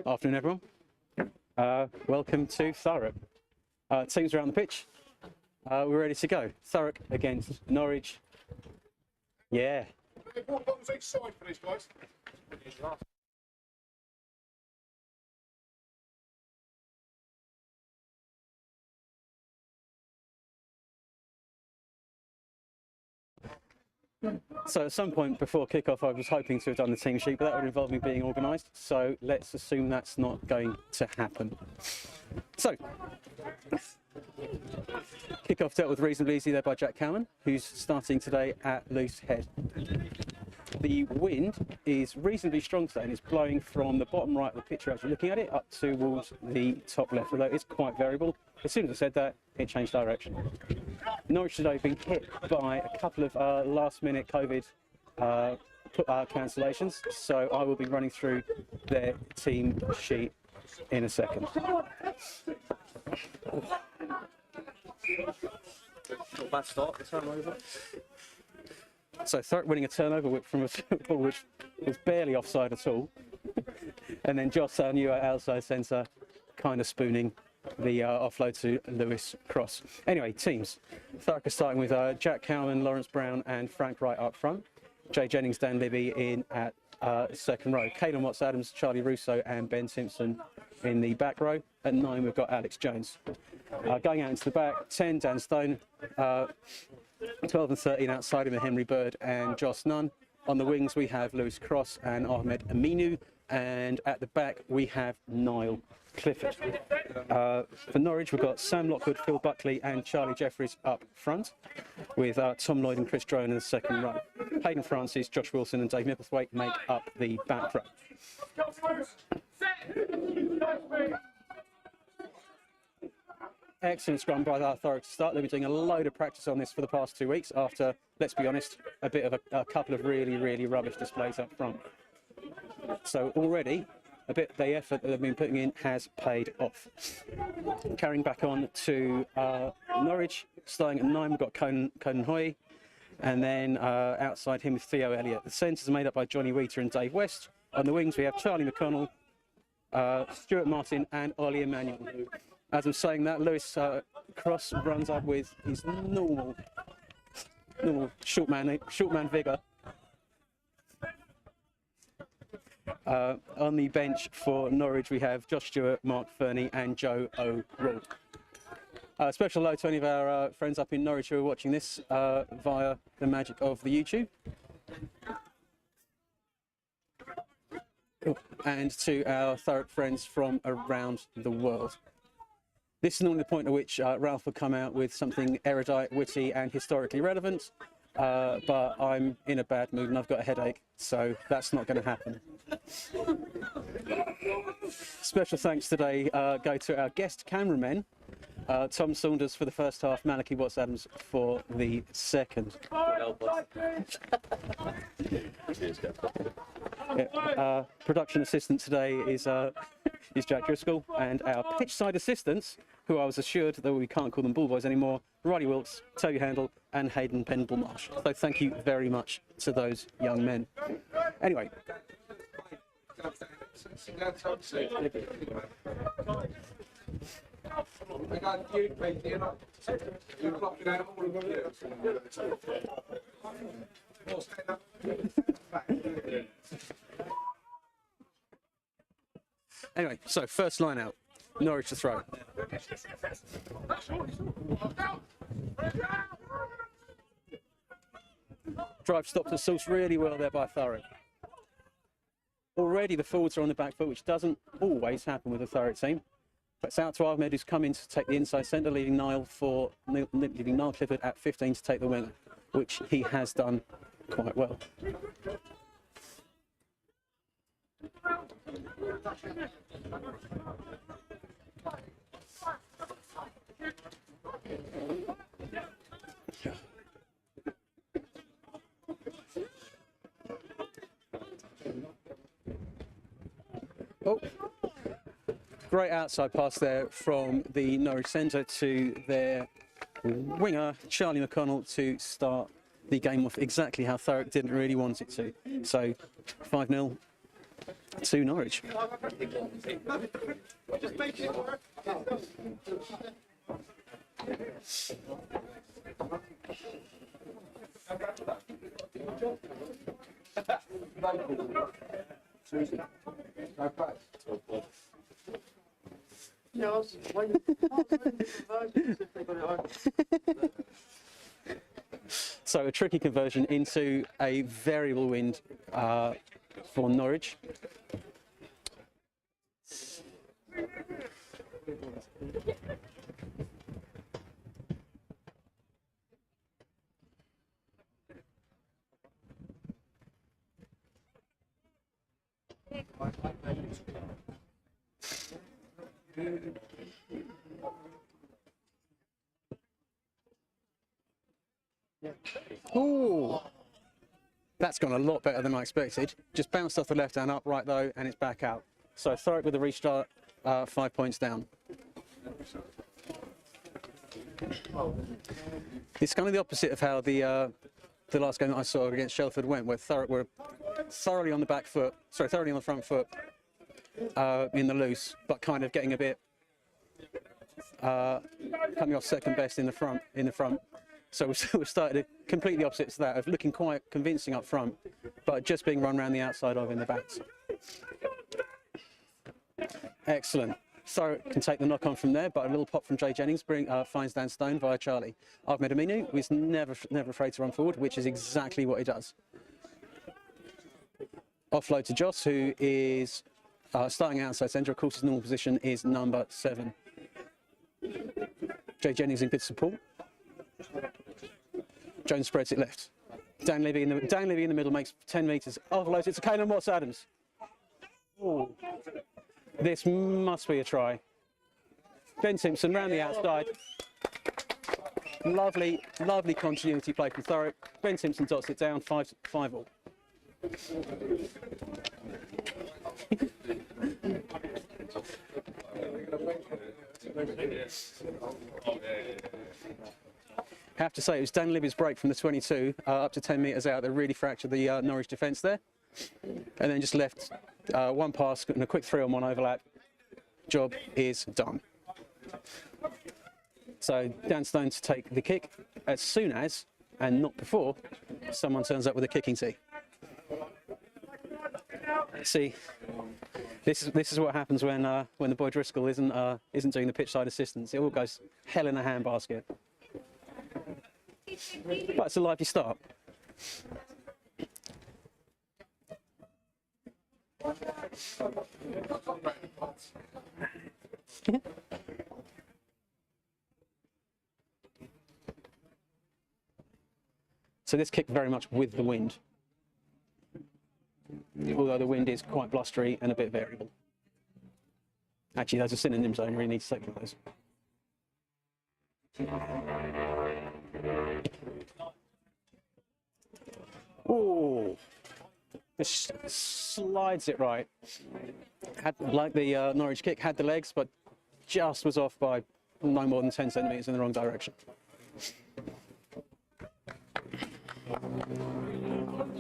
Afternoon, everyone. Welcome to Thurrock. Teams around the pitch. We're ready to go. Thurrock against Norwich. Yeah. What bottles each side for these guys? So at some point before kickoff, I was hoping to have done the team sheet, but that would involve me being organised. So let's assume that's not going to happen. So kickoff dealt with reasonably easy there by Jack Cowman, who's starting today at loose head. The wind is reasonably strong today and it's blowing from the bottom right of the picture as you're looking at it up towards the top left, although it's quite variable. As soon as I said that, it changed direction. Norwich today have been hit by a couple of last-minute COVID cancellations, so I will be running through their team sheet in a second. Not bad start, the turnover. So Thurrock winning a turnover from a football which was barely offside at all, and then Joss, our new outside centre, kind of spooning the offload to Lewis Cross. Anyway, teams. Thurrock are starting with Jack Cowman, Lawrence Brown and Frank Wright up front. Jay Jennings, Dan Libby in at second row. Caelan Watts-Adams, Charlie Russo and Ben Simpson in the back row. At 9 we've got Alex Jones. Going out into the back, 10 Dan Stone, 12 and 13 outside him are Henry Bird and Joss Nunn. On the wings we have Lewis Cross and Ahmed Aminu, and at the back we have Niall Clifford. For Norwich we've got Sam Lockwood, Phil Buckley and Charlie Jeffries up front, with Tom Lloyd and Chris Drone in the second row. Hayden Francis, Josh Wilson and Dave Mipplethwaite make up the back row. Excellent scrum by Thurrock to start. They've been doing a load of practice on this for the past 2 weeks after, let's be honest, a bit of a couple of really rubbish displays up front. So already, a bit of the effort that they've been putting in has paid off. Carrying back on to Norwich, starting at 9, we've got Conan Hoy, and then outside him with Theo Elliott. The centres are made up by Johnny Wheater and Dave West. On the wings we have Charlie McConnell, Stuart Martin and Ollie Emmanuel. As I'm saying that, Lewis Cross runs up with his normal short man vigour. On the bench for Norwich we have Josh Stewart, Mark Fernie and Joe O'Rourke. Special hello to any of our friends up in Norwich who are watching this via the magic of the YouTube. And to our Thurrock friends from around the world. This is normally the point at which Ralph will come out with something erudite, witty and historically relevant, but I'm in a bad mood and I've got a headache, so that's not going to happen. Special thanks today go to our guest cameramen, Tom Saunders for the first half, Malachi Watts-Adams for the second. Production assistant today is Jack Driscoll, and our pitch side assistants, who I was assured that we can't call them ball boys anymore, Riley Wilkes, Toby Handel and Hayden Pendlemarsh. So thank you very much to those young men. Anyway. Anyway, so first line out, Norwich to throw. Drive stopped the source really well there by Thurrock. Already the forwards are on the back foot, which doesn't always happen with a Thurrock team. But it's out to Ahmed, who's come in to take the inside centre, leaving Niall Clifford at 15 to take the winger, which he has done quite well. Oh, great outside pass there from the Norwich centre to their winger, Charlie McConnell, to start the game off exactly how Thurrock didn't really want it to. So 5-0 to Norwich. Just make it work. So a tricky conversion into a variable wind for Norwich. Ooh, that's gone a lot better than I expected. Just bounced off the left hand upright though, and it's back out. So Thurrock with a restart, 5 points down. It's kind of the opposite of how the last game that I saw against Shelford went, where Thurrock were thoroughly on the back foot, sorry, thoroughly on the front foot in the loose, but kind of getting a bit coming off second best in the front. So we started completely opposite to that, of looking quite convincing up front, but just being run around the outside of in the backs. Excellent. Thurrock can take the knock on from there, but a little pop from Jay Jennings finds Dan Stone via Charlie. Ahmed Aminu is never afraid to run forward, which is exactly what he does. Offload to Joss, who is starting outside centre. Of course, his normal position is number 7. Jay Jennings in good support. Jones spreads it left. Dan Levy in the middle makes 10 metres. Offloads it to Caelan Watts-Adams. Ooh. This must be a try. Ben Simpson round the outside. Lovely continuity play from Thurrock. Ben Simpson dots it down, 5-5 all. I have to say, it was Dan Libby's break from the 22 up to 10 metres out that really fractured the Norwich defence there. And then just left one pass and a quick 3-on-1 overlap. Job is done. So Dan Stone to take the kick as soon as, and not before, someone turns up with a kicking tee. See, this is what happens when the boy Driscoll isn't doing the pitch side assistance. It all goes hell in a handbasket. But it's a lively start. So this kick very much with the wind, although the wind is quite blustery and a bit variable. Actually, those are synonyms, I only really need to take those. Oh, this slides it right. Like the Norwich kick, had the legs, but just was off by no more than 10 centimetres in the wrong direction.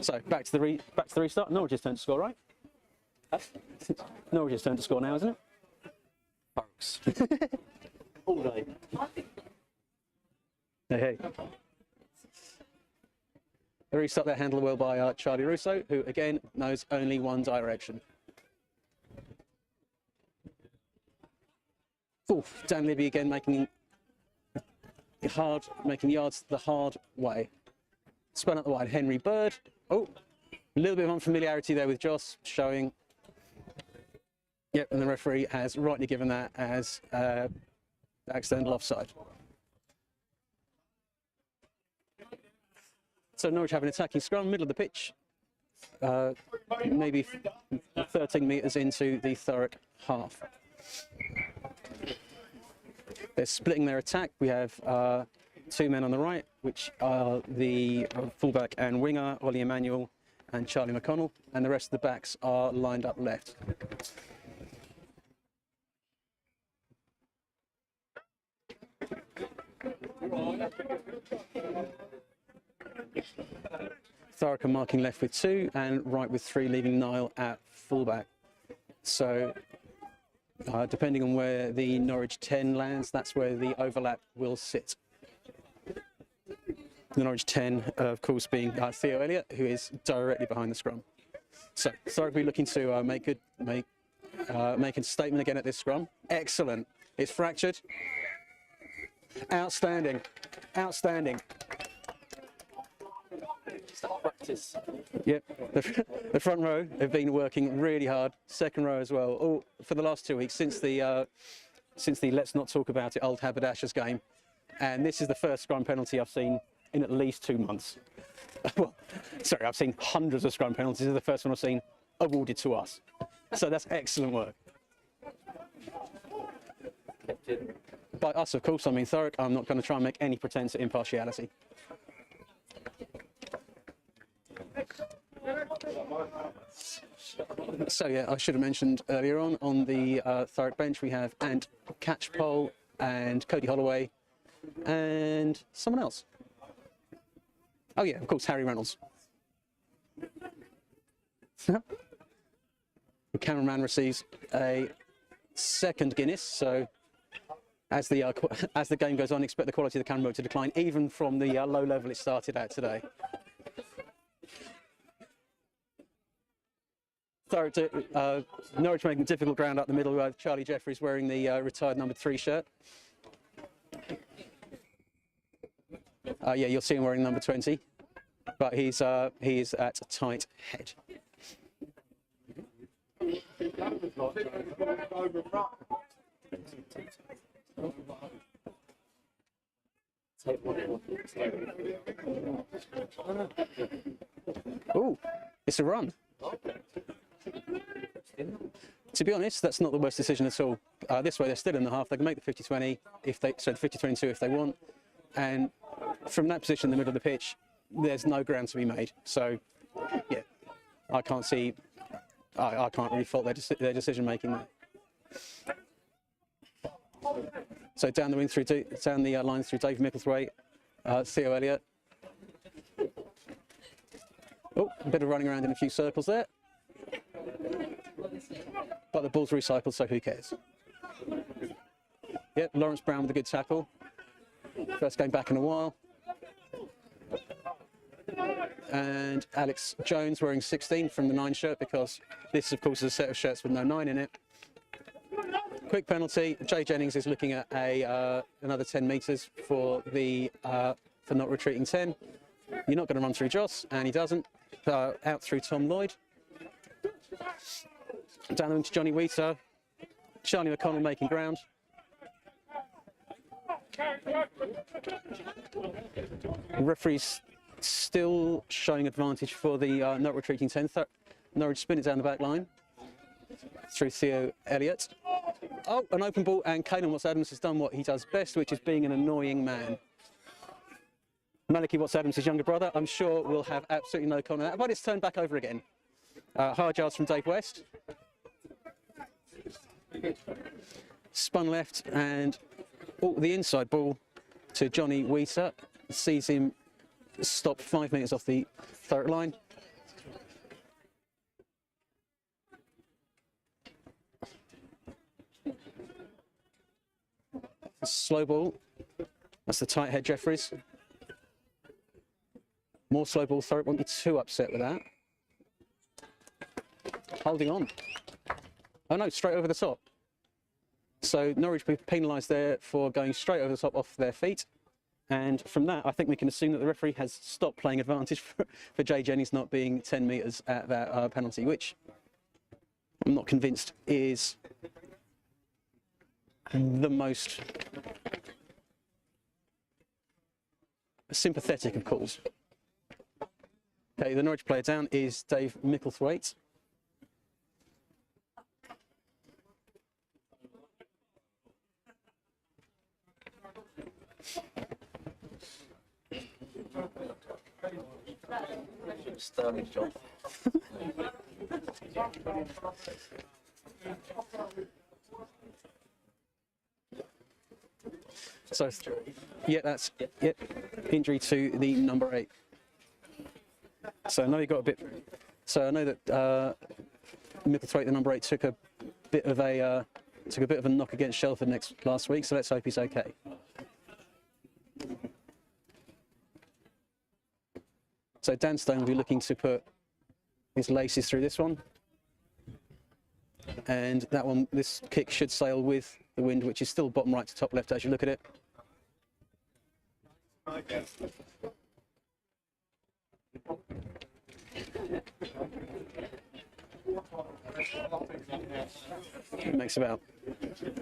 So back to the restart. Norwich's turn to score, right? Norwich's turn to score now, isn't it? Folks. All day. Hey. The restart there handled well by Charlie Russo, who again knows only one direction. Oof, Dan Libby again making yards the hard way. Spun up the wide, Henry Bird. Oh, a little bit of unfamiliarity there with Joss, showing. Yep, and the referee has rightly given that as accidental offside. So Norwich have an attacking scrum, middle of the pitch, maybe 13 metres into the Thurrock half. They're splitting their attack. We have 2 men on the right, which are the fullback and winger, Ollie Emmanuel and Charlie McConnell, and the rest of the backs are lined up left. Thurrock are marking left with 2 and right with 3, leaving Niall at fullback. So depending on where the Norwich 10 lands, that's where the overlap will sit. The Norwich 10, of course, being Theo Elliott, who is directly behind the scrum. So Thurrock will be looking to make a statement again at this scrum. Excellent. It's fractured. Outstanding. Outstanding. Practice. Yep. The front row have been working really hard. Second row as well. All for the last 2 weeks since the Let's Not Talk About It Old Haberdashers game. And this is the first scrum penalty I've seen in at least 2 months. Well, sorry, I've seen hundreds of scrum penalties. This is the first one I've seen awarded to us. So that's excellent work. By us, of course, I mean Thurrock. I'm not going to try and make any pretense at impartiality. So yeah, I should have mentioned earlier on the Thurrock bench we have Ant Catchpole and Cody Holloway and someone else. Oh yeah, of course, Harry Reynolds. The cameraman receives a second Guinness, so as the game goes on, expect the quality of the camera to decline, even from the low level it started at today. Norwich making difficult ground up the middle with Charlie Jeffries wearing the retired number 3 shirt. Yeah, you'll see him wearing number 20, but he's at a tight head. Oh, it's a run. To be honest, that's not the worst decision at all. This way, they're still in the half. They can make the 50-20 if they, so the 50-22 if they want. And from that position in the middle of the pitch, there's no ground to be made. So, yeah, I can't see. I can't really fault their decision making there. So down the wing down the line through Dave Micklethwaite, Theo Elliott. Oh, a bit of running around in a few circles there. But the ball's recycled, so who cares? Yep, Lawrence Brown with a good tackle. First game back in a while. And Alex Jones wearing 16 from the 9 shirt, because this, of course, is a set of shirts with no 9 in it. Quick penalty. Jay Jennings is looking at another 10 metres for not retreating 10. You're not going to run through Joss, and he doesn't. Out through Tom Lloyd. Down into Johnny Wheater. Charlie McConnell making ground. Referee's still showing advantage for the not retreating 10. Norwich spin it down the back line through Theo Elliott. Oh, an open ball, and Caelan Watts-Adams has done what he does best, which is being an annoying man. Maliki Watts-Adams' younger brother, I'm sure, will have absolutely no comment on that, but it's turned back over again. Hard yards from Dave West. Spun left, and the inside ball to Johnny Wheater. Sees him stop 5 metres off the Thurrock line. Slow ball. That's the tight head Jeffries. More slow ball. Thurrock won't be too upset with that. Holding on. Oh no, straight over the top. So Norwich will be penalised there for going straight over the top off their feet. And from that, I think we can assume that the referee has stopped playing advantage for Jay Jennings not being 10 metres at that penalty, which I'm not convinced is the most sympathetic of calls. Okay, the Norwich player down is Dave Micklethwaite. Sterling job. So, yeah, that's injury to the number 8. So I know you got a bit. So I know that Micklethwaite, the number 8, took a bit of a knock against Shelford last week, so let's hope he's okay. So Dan Stone will be looking to put his laces through this one, and that one, this kick should sail with the wind, which is still bottom right to top left as you look at it. It makes about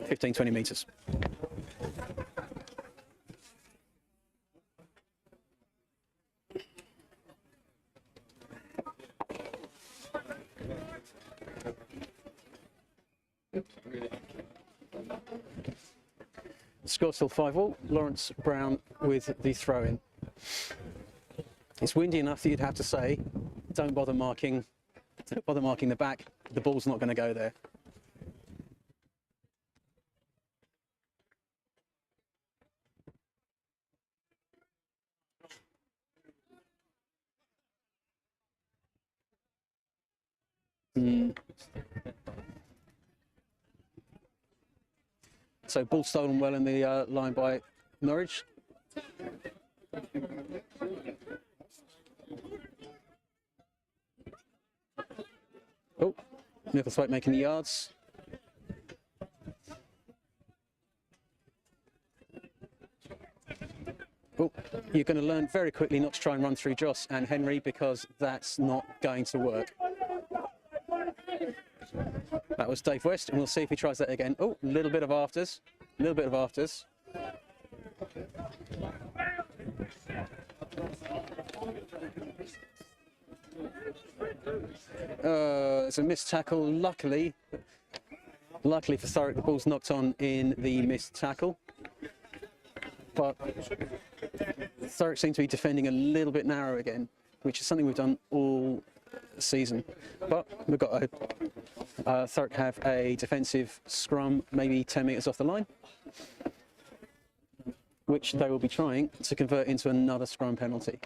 15-20 metres. Score still 5-all. Lawrence Brown with the throw-in. It's windy enough that you'd have to say, don't bother marking the back. The ball's not going to go there. So ball stolen well in the line by Norwich. Oh, Micklethwaite making the yards. Oh, you're going to learn very quickly not to try and run through Joss and Henry, because that's not going to work. That was Dave West, and we'll see if he tries that again. Oh, a little bit of afters. A little bit of afters. It's a missed tackle. Luckily for Thurrock, the ball's knocked on in the missed tackle. But Thurrock seem to be defending a little bit narrow again, which is something we've done all season. But we've got a Thurrock have a defensive scrum maybe 10 metres off the line, which they will be trying to convert into another scrum penalty.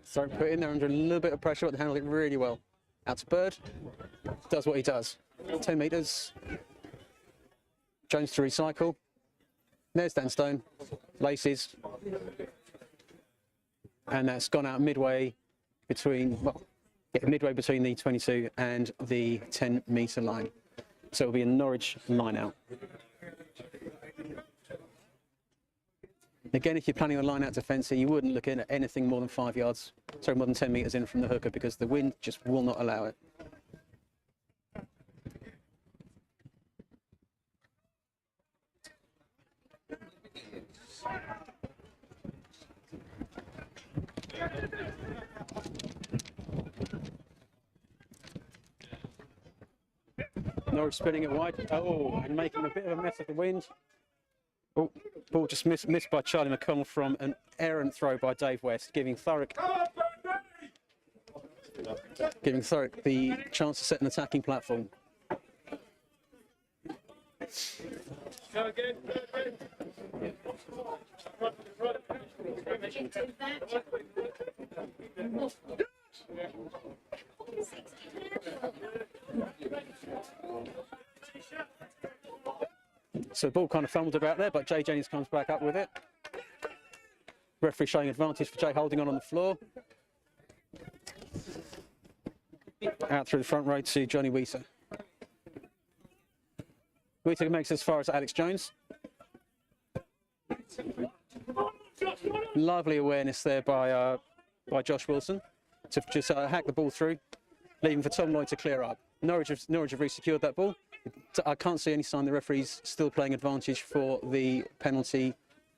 So put in there under a little bit of pressure, but they handled it really well. Out to Bird, does what he does. 10 metres. Jones to recycle. There's Dan Stone, laces. And that's gone out midway between, well, yeah, midway between the 22 and the 10 metre line. So it'll be a Norwich line out. Again, if you're planning a line-out defence here, you wouldn't look in at anything more than 5 yards, sorry, more than 10 metres in from the hooker, because the wind just will not allow it. Norwich spinning it wide. Oh, and making a bit of a mess of the wind. Oh, ball just missed by Charlie McConnell from an errant throw by Dave West, giving Thurrock the chance to set an attacking platform. Go again. So the ball kind of fumbled about there, but Jay Jennings comes back up with it. Referee showing advantage for Jay, holding on the floor. Out through the front row to Johnny Weiser. Weiser makes it as far as Alex Jones. Lovely awareness there by Josh Wilson. to just hack the ball through, leaving for Tom Lloyd to clear up. Norwich have re-secured that ball. I can't see any sign the referee's still playing advantage for the penalty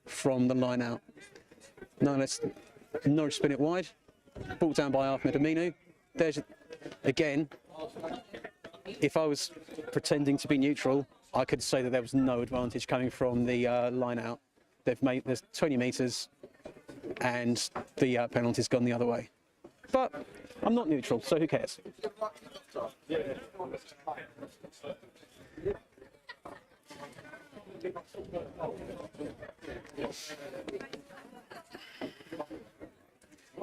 from the line out. Now let's Norwich spin it wide. Ball down by Ahmed Aminu. There's, again, if I was pretending to be neutral, I could say that there was no advantage coming from the line out. There's 20 metres and the penalty's gone the other way. But I'm not neutral, so who cares?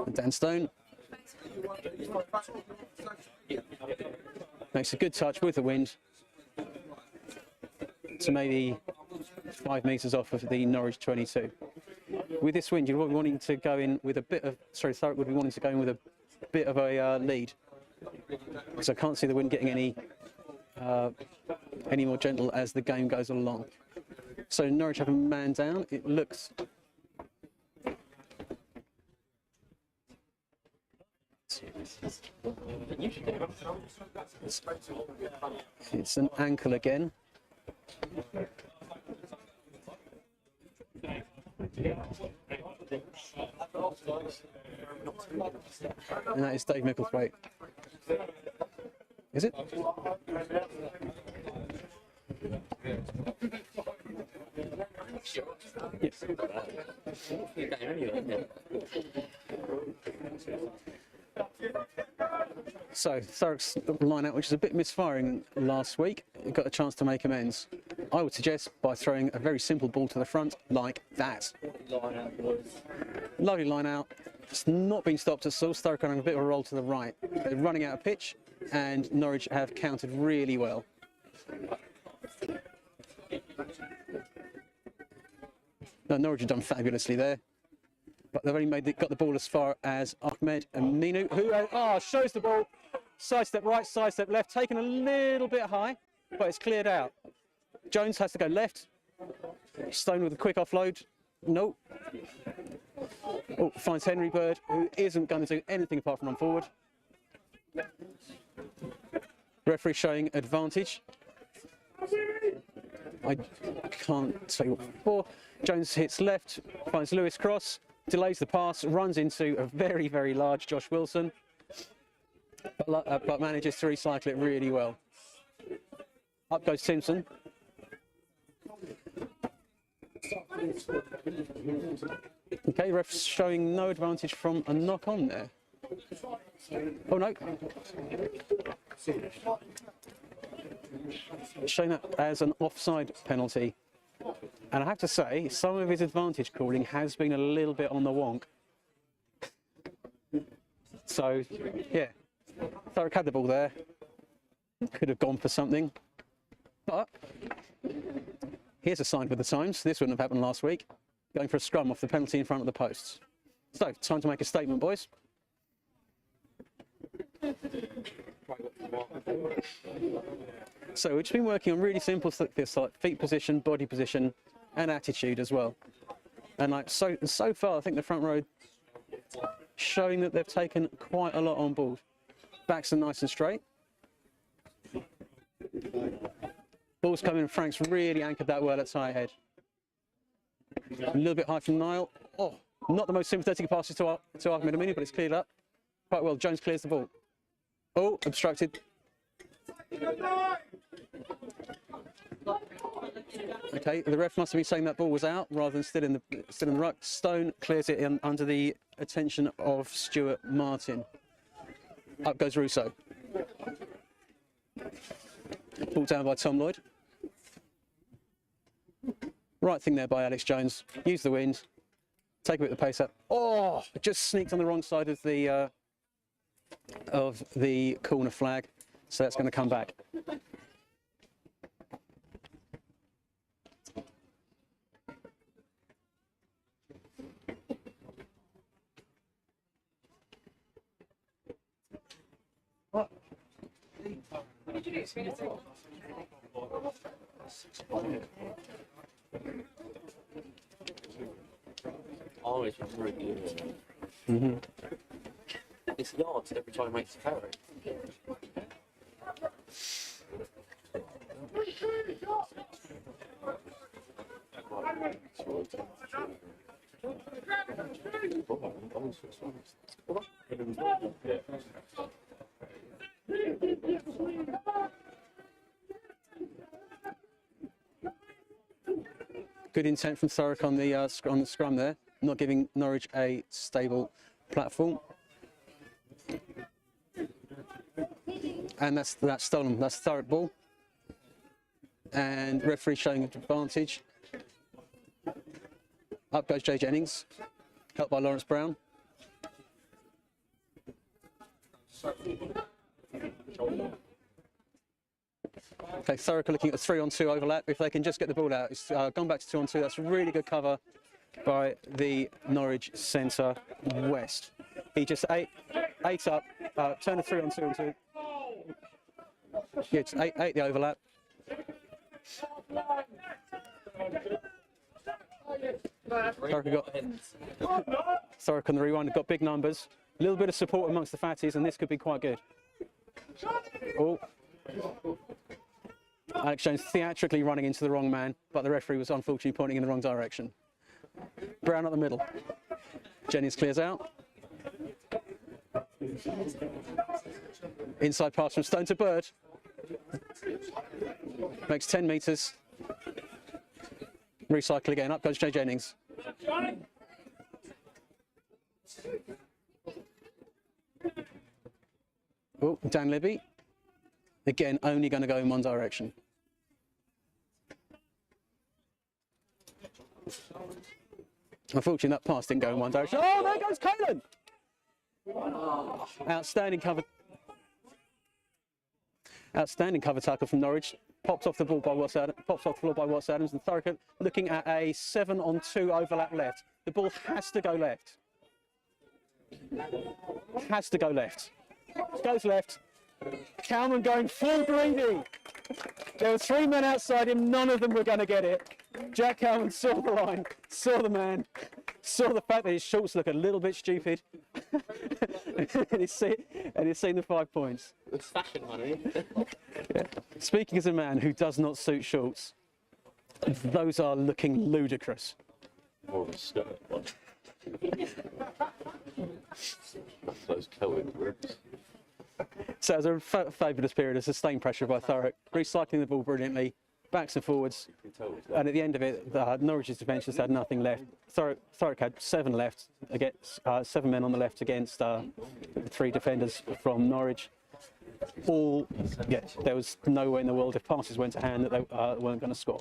And Dan Stone makes a good touch with the wind to maybe 5 metres off of the Norwich 22. With this wind, you're wanting to go in with a bit of, Thurrock would be wanting to go in with a bit of a lead. So I can't see the wind getting any more gentle as the game goes along. So Norwich have a man down. It looks it's an ankle again. And that is Dave Micklethwaite. Is it? Yes. So Thurrock's line out, which is a bit misfiring last week, got a chance to make amends. I would suggest by throwing a very simple ball to the front like that. Lovely line out. It's not been stopped at all. Thurrock having a bit of a roll to the right. They're running out of pitch, and Norwich have countered really well. No, Norwich have done fabulously there, but they've only got the ball as far as Ahmed Aminu, who shows the ball, sidestep right, sidestep left, taken a little bit high, but it's cleared out. Jones has to go left. Stone with a quick offload. No. Oh, finds Henry Bird, who isn't going to do anything apart from run forward. Referee showing advantage. I can't tell you what for. Jones hits left, finds Lewis cross, delays the pass, runs into a very, very large Josh Wilson, but manages to recycle it really well. Up goes Simpson. Okay, ref's showing no advantage from a knock on there. Oh no. Showing that as an offside penalty. And I have to say, some of his advantage calling has been a little bit on the wonk. So, yeah, Thurrock had the ball there. Could have gone for something. But here's a sign for the Times. This wouldn't have happened last week. Going for a scrum off the penalty in front of the posts. So, time to make a statement, boys. So we've just been working on really simple things like feet position, body position, and attitude as well. And like so far, I think the front row showing that they've taken quite a lot on board. Backs are nice and straight. Ball's coming, and Frank's really anchored that well at tight head. A little bit high from Niall. Oh, not the most sympathetic passes to Ahmed Aminu, but it's cleared up quite well. Jones clears the ball. Oh, obstructed. Okay, the ref must have been saying that ball was out rather than still in the ruck. Stone clears it in under the attention of Stuart Martin. Up goes Russo. Ball down by Tom Lloyd. Right thing there by Alex Jones. Use the wind. Take a bit of the pace up. Oh, it just sneaked on the wrong side of the corner flag. So that's going to come back. What? What did you do? Always really good. Mm-hmm. This makes yards every time he makes a carry. Good intent from Thurrock on the scrum there, not giving Norwich a stable platform. And that's stolen. That's Thurrock ball. And referee showing advantage. Up goes Jay Jennings, helped by Lawrence Brown. Okay, Thurrock are looking at a 3-on-2 overlap. If they can just get the ball out, it's gone back to 2-on-2. That's really good cover by the Norwich centre West. He just ate up, turned a 3-on-2 into. Yeah, just ate the overlap. Thurrock on the rewind have got big numbers. A little bit of support amongst the fatties, and this could be quite good. Oh. Alex Jones theatrically running into the wrong man, but the referee was unfortunately pointing in the wrong direction. Brown at the middle. Jennings clears out. Inside pass from Stone to Bird. Makes 10 metres. Recycle again. Up goes Jay Jennings. Oh, Dan Libby. Again, only going to go in one direction. Unfortunately, that pass didn't go in one direction. Oh, there goes Caelan! Outstanding cover. Outstanding cover tackle from Norwich. Pops off the ball by Watts Adams. Pops off the floor by Watts Adams, and Thurrock looking at a 7-on-2 overlap left. The ball has to go left. Has to go left. Goes left. Cowman going full greedy. There were 3 men outside him. None of them were going to get it. Jack Cowman saw the line, saw the man, saw the fact that his shorts look a little bit stupid, and he's seen the 5 points. It's fashion, honey. Yeah. Speaking as a man who does not suit shorts, those are looking ludicrous. More of a skirt one. Those coloured ribs. So it was a fabulous period of sustained pressure by Thurrock, recycling the ball brilliantly, backs and forwards, and at the end of it, Norwich's defence just had nothing left. Thurrock had 7 left, against 7 men on the left against 3 defenders from Norwich. There was no way in the world if passes went to hand that they weren't going to score.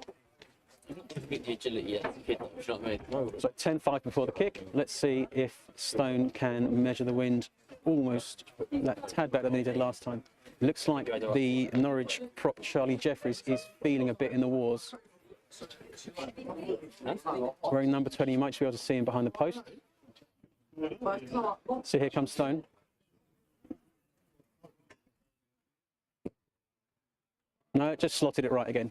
Get the agility as a kid, you know what I mean? So 10-5 before the kick. Let's see if Stone can measure the wind almost that tad better than he did last time. Looks like the Norwich prop Charlie Jeffries is feeling a bit in the wars. Wearing number 20, you might just be able to see him behind the post. So here comes Stone. No, just slotted it right again.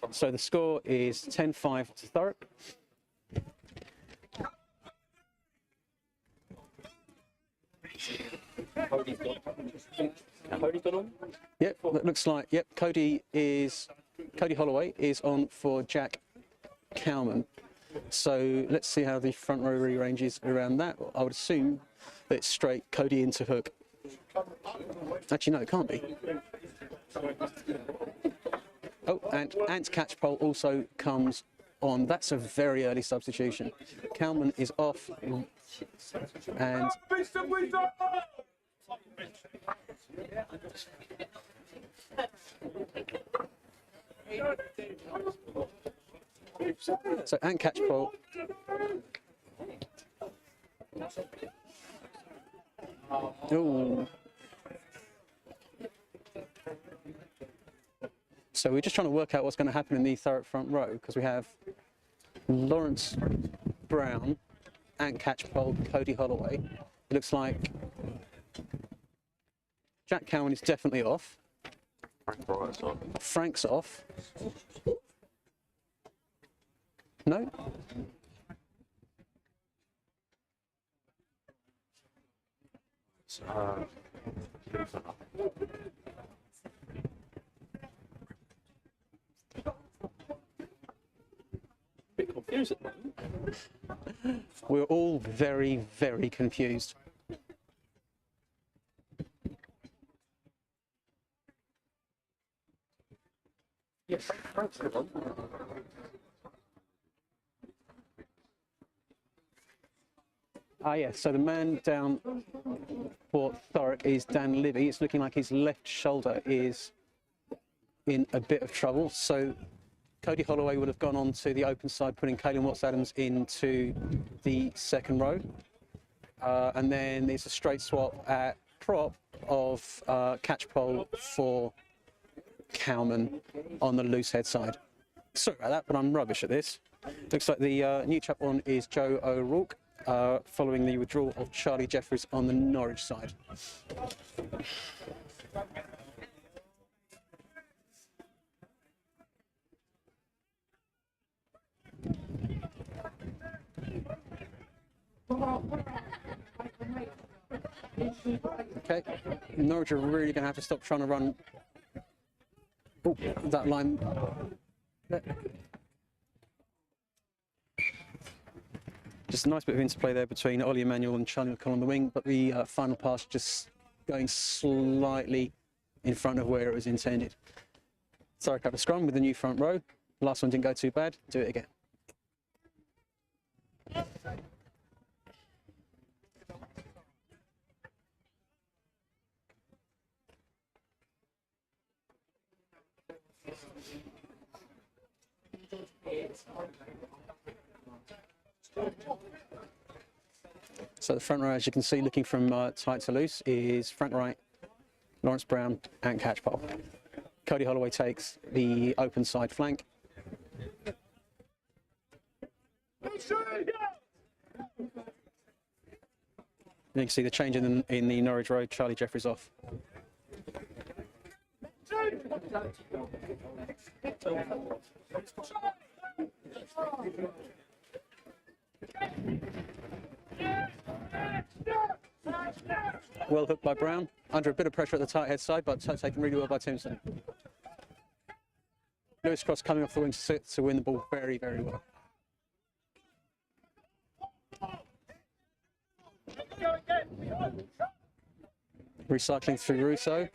So the score is 10-5 to Thurrock. Cody's gone on? Yep, that looks like, yep, Cody Holloway is on for Jack Cowman. So let's see how the front row rearranges around that. I would assume that it's straight Cody into hook. Actually, no, it can't be. Oh, and Ant's catch pole also comes on. That's a very early substitution. Cowman is off, and so Ant catch pole. Oh. So we're just trying to work out what's going to happen in the Thurrock front row, because we have Lawrence Brown, Ant Catchpole, Cody Holloway. It looks like Jack Cowan is definitely off. Frank's off. No? Bit confused at the moment. We're all very, very confused. Yeah, Frank's the one. Ah, yeah, so the man down for Thurrock is Dan Livy. It's looking like his left shoulder is in a bit of trouble. So Cody Holloway would have gone on to the open side, putting Caelan Watts-Adams into the second row. And then it's a straight swap at prop of catch pole for Cowman on the loose head side. Sorry about that, but I'm rubbish at this. Looks like the new chap on is Joe O'Rourke, following the withdrawal of Charlie Jeffries on the Norwich side. Okay, Norwich are really going to have to stop trying to run that line. Just a nice bit of interplay there between Ollie Emanuel and Charlie McConnell on the wing, but the final pass just going slightly in front of where it was intended. Thurrock up a scrum with the new front row. Last one didn't go too bad. Do it again. So the front row, as you can see, looking from tight to loose, is Frank Wright, Lawrence Brown and Catchpole. Cody Holloway takes the open side flank. You can see the change in the Norwich row. Charlie Jeffries off. Well hooked by Brown, under a bit of pressure at the tight head side, but taken really well by Timson. Lewis Cross coming off the wing to win the ball very, very well. Recycling through Russo.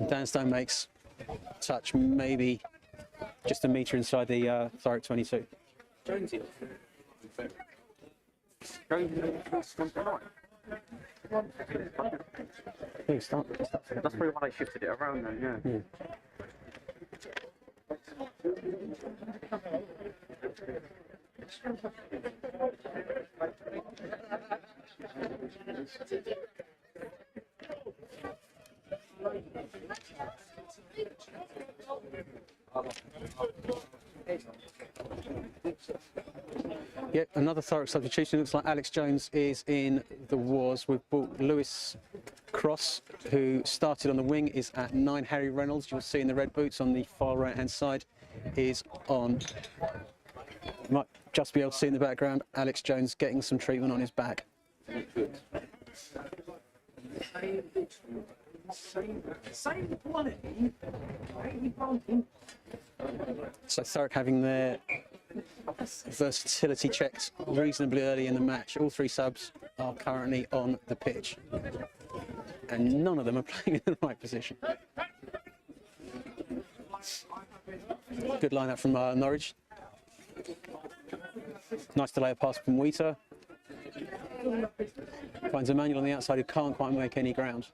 Dan Stone makes touch maybe just a metre inside the Thurrock 22. Jonesy. Please start. That's probably why they shifted it around then, yeah. Yep, another Thurrock substitution. Looks like Alex Jones is in the wars. We've brought Lewis Cross, who started on the wing, is at 9. Harry Reynolds, you'll see in the red boots on the far right-hand side, is on. You might just be able to see in the background, Alex Jones getting some treatment on his back. Same quality. So Thurrock having their versatility checked reasonably early in the match. All 3 subs are currently on the pitch, and none of them are playing in the right position. Good line up from Norwich. Nice delay of pass from Wheater. Finds Emmanuel on the outside who can't quite make any ground.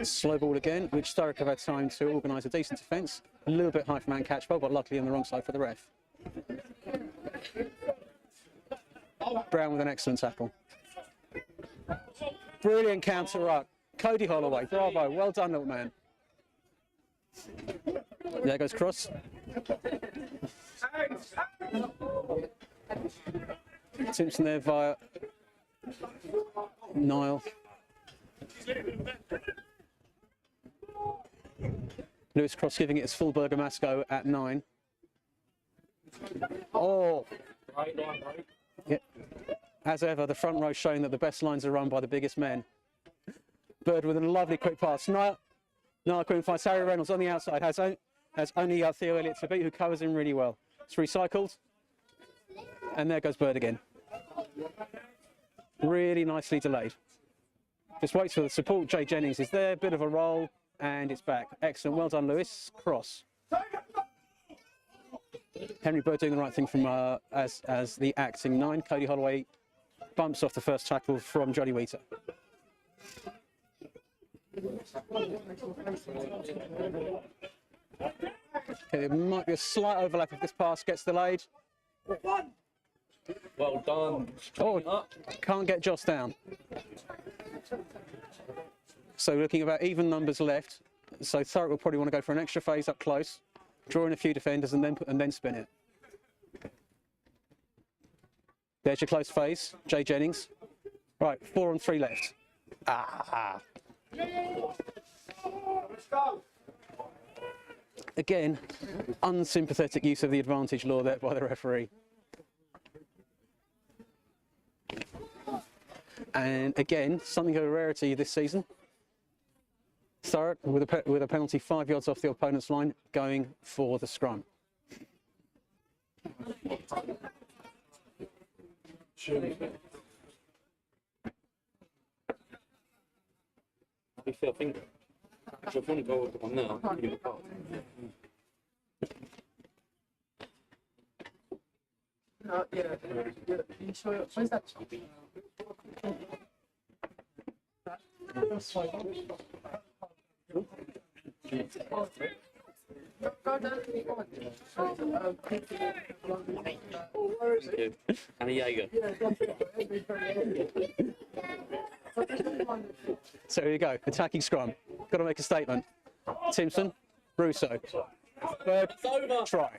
Slow ball again, which Thurrock have had time to organise a decent defence. A little bit high for man Catchpole, but luckily on the wrong side for the ref. Brown with an excellent tackle. Brilliant counter ruck. Cody Holloway, bravo, well done, little man. There goes Cross. Simpson there via Niall. Lewis Cross giving it his full Bergamasco go at 9. Oh, Right line, right. yeah. As ever, the front row showing that the best lines are run by the biggest men. Bird with a lovely quick pass. Niall Quinn finds Harry Reynolds on the outside. Has only Theo Elliott to beat, who covers him really well. It's recycled. And there goes Bird again. Really nicely delayed. Just waits for the support. Jay Jennings is there. Bit of a roll. And it's back. Excellent. Well done, Lewis. Cross. Henry Bird doing the right thing from as the acting 9. Cody Holloway bumps off the first tackle from Johnny Wheater. Okay, there might be a slight overlap if this pass gets delayed. Well done. Oh, can't get Joss down. So looking about even numbers left. So Thurrock will probably want to go for an extra phase up close, draw in a few defenders and then spin it. There's your close phase, Jay Jennings. Right, 4 on 3 left. Ah. Again, unsympathetic use of the advantage law there by the referee. And again, something of a rarity this season. Thurrock with a penalty 5 yards off the opponent's line, going for the scrum. I think if I want to go on now, I'll give it a card. You sure? Where's that? That's fine. Go down to the Thank you. And a Jaeger. So here you go, attacking scrum. Got to make a statement. Timpson, Russo. Bird, try.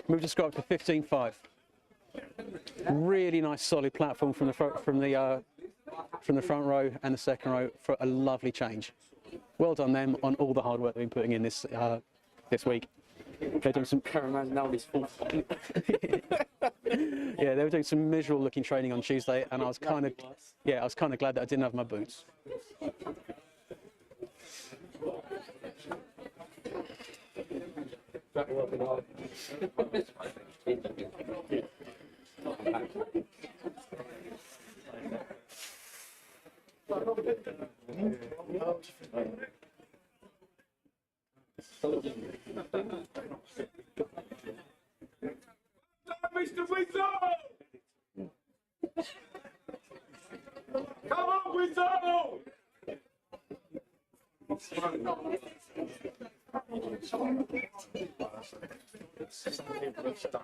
Move to scrum to 15-5. Really nice, solid platform from the front row and the second row for a lovely change. Well done them on all the hard work they've been putting in this week. They're doing some Caraman now this full fight. yeah, they were doing some miserable looking training on Tuesday, and I was kind of glad that I didn't have my boots. Mr. Wizzo! Come on, Wizzo!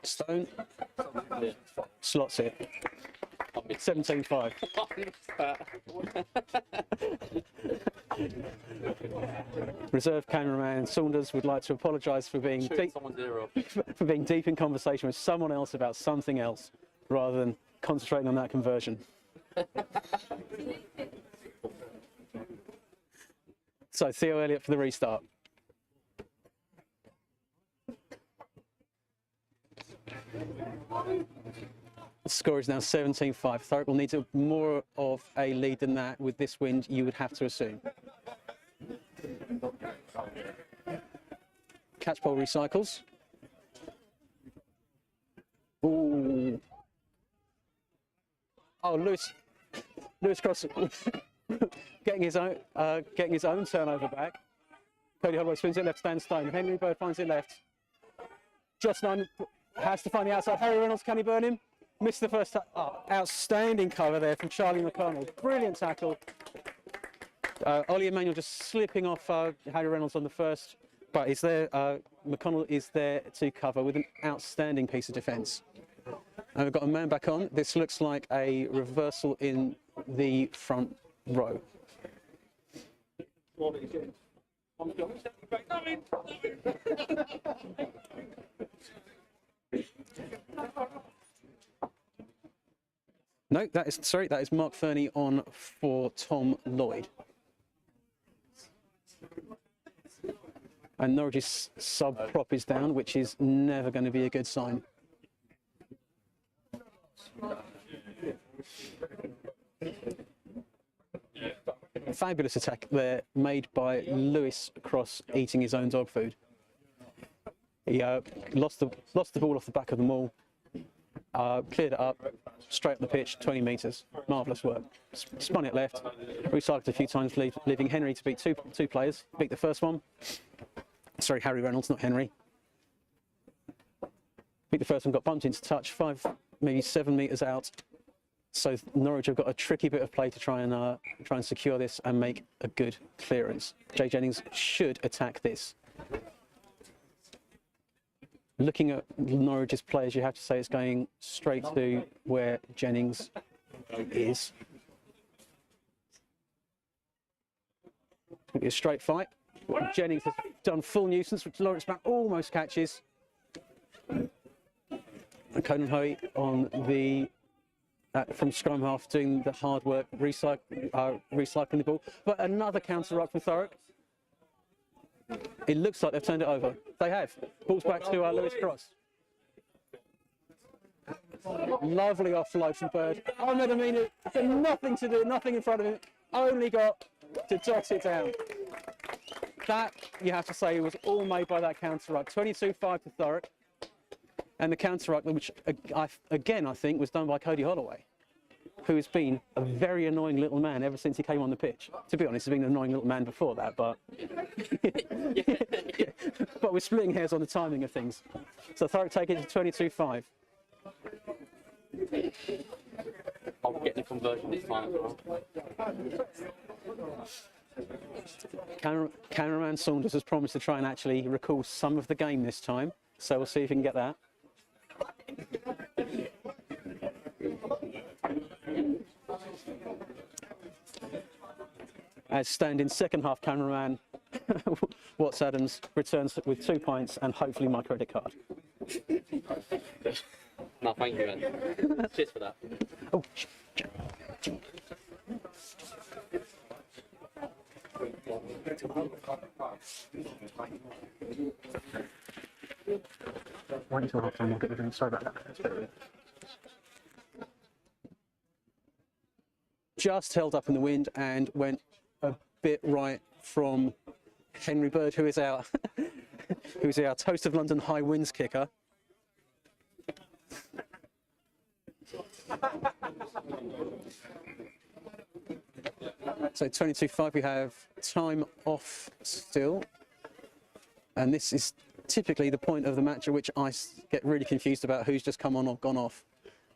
Stone slots it. 17-5. Reserve cameraman Saunders would like to apologise for being deep in conversation with someone else about something else, rather than concentrating on that conversion. So Theo Elliott for the restart. The score is now 17-5. Thurrock will need more of a lead than that with this wind, you would have to assume. Catchpole recycles. Ooh. Oh, Lewis Cross getting his own turnover back. Cody Holloway spins it left, stands Stone. Henry Bird finds it left. Just 9 has to find the outside. Harry Reynolds, can he burn him? Missed the first outstanding cover there from Charlie McConnell. Brilliant tackle. Ollie Emanuel just slipping off Harry Reynolds on the first, but is there. McConnell is there to cover with an outstanding piece of defence. And we've got a man back on. This looks like a reversal in the front row. No, that is Mark Fernie on for Tom Lloyd. And Norwich's sub prop is down, which is never going to be a good sign. Fabulous attack there made by Lewis across eating his own dog food. He lost the ball off the back of the maul, cleared it up, straight up the pitch, 20 metres. Marvellous work. Spun it left, recycled a few times, leaving Henry to beat two players. Beat the first one. Sorry, Harry Reynolds, not Henry. Beat the first one, got bumped into touch, 5, maybe 7 metres out. So Norwich have got a tricky bit of play to try and secure this and make a good clearance. Jay Jennings should attack this. Looking at Norwich's players, you have to say it's going straight to where Jennings is. It'll be a straight fight. Jennings has done full nuisance, which Lawrence Mack almost catches. And Conan Hoey on the from scrum half doing the hard work, recycling the ball. But another counter up from Thurrock. It looks like they've turned it over. They have. Ball's back to Lewis Cross. Lovely offload from Bird. Ahmed Aminu had nothing to do, nothing in front of him. Only got to dot it down. That, you have to say, was all made by that counter-ruck. 22-5 to Thurrock. And the counter-ruck, which, again, I think, was done by Cody Holloway, who has been a very annoying little man ever since he came on the pitch. To be honest, he's been an annoying little man before that, but... but we're splitting hairs on the timing of things. So Thurrock take it to 22-5. I'll get the conversion this time. Cameraman Saunders has promised to try and actually recall some of the game this time, so we'll see if we can get that. As standing second half cameraman, Watts Adams returns with 2 pints and hopefully my credit card. No, thank you, man. Cheers for that. Oh, wait until half time, we'll get the drink. Sorry about that. Just held up in the wind and went a bit right from Henry Bird, who is our Toast of London high winds kicker. So 22-5, we have time off still. And this is typically the point of the match at which I get really confused about who's just come on or gone off.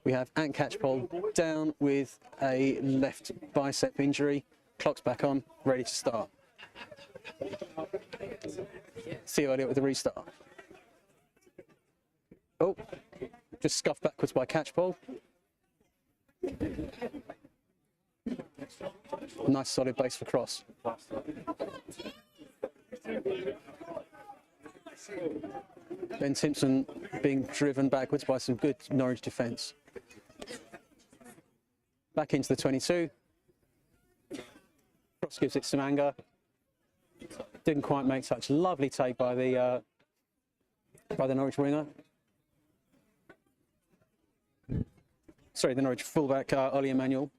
We have Ant Catchpole down with a left bicep injury. Clock's back on, ready to start. Theo Elliott with the restart. Oh, just scuffed backwards by Catchpole. Nice solid base for Cross. Ben Simpson being driven backwards by some good Norwich defence. Back into the 22. Cross gives it some anger. Didn't quite make touch. Lovely take by the Norwich winger. Sorry, the Norwich fullback, Ollie Emanuel.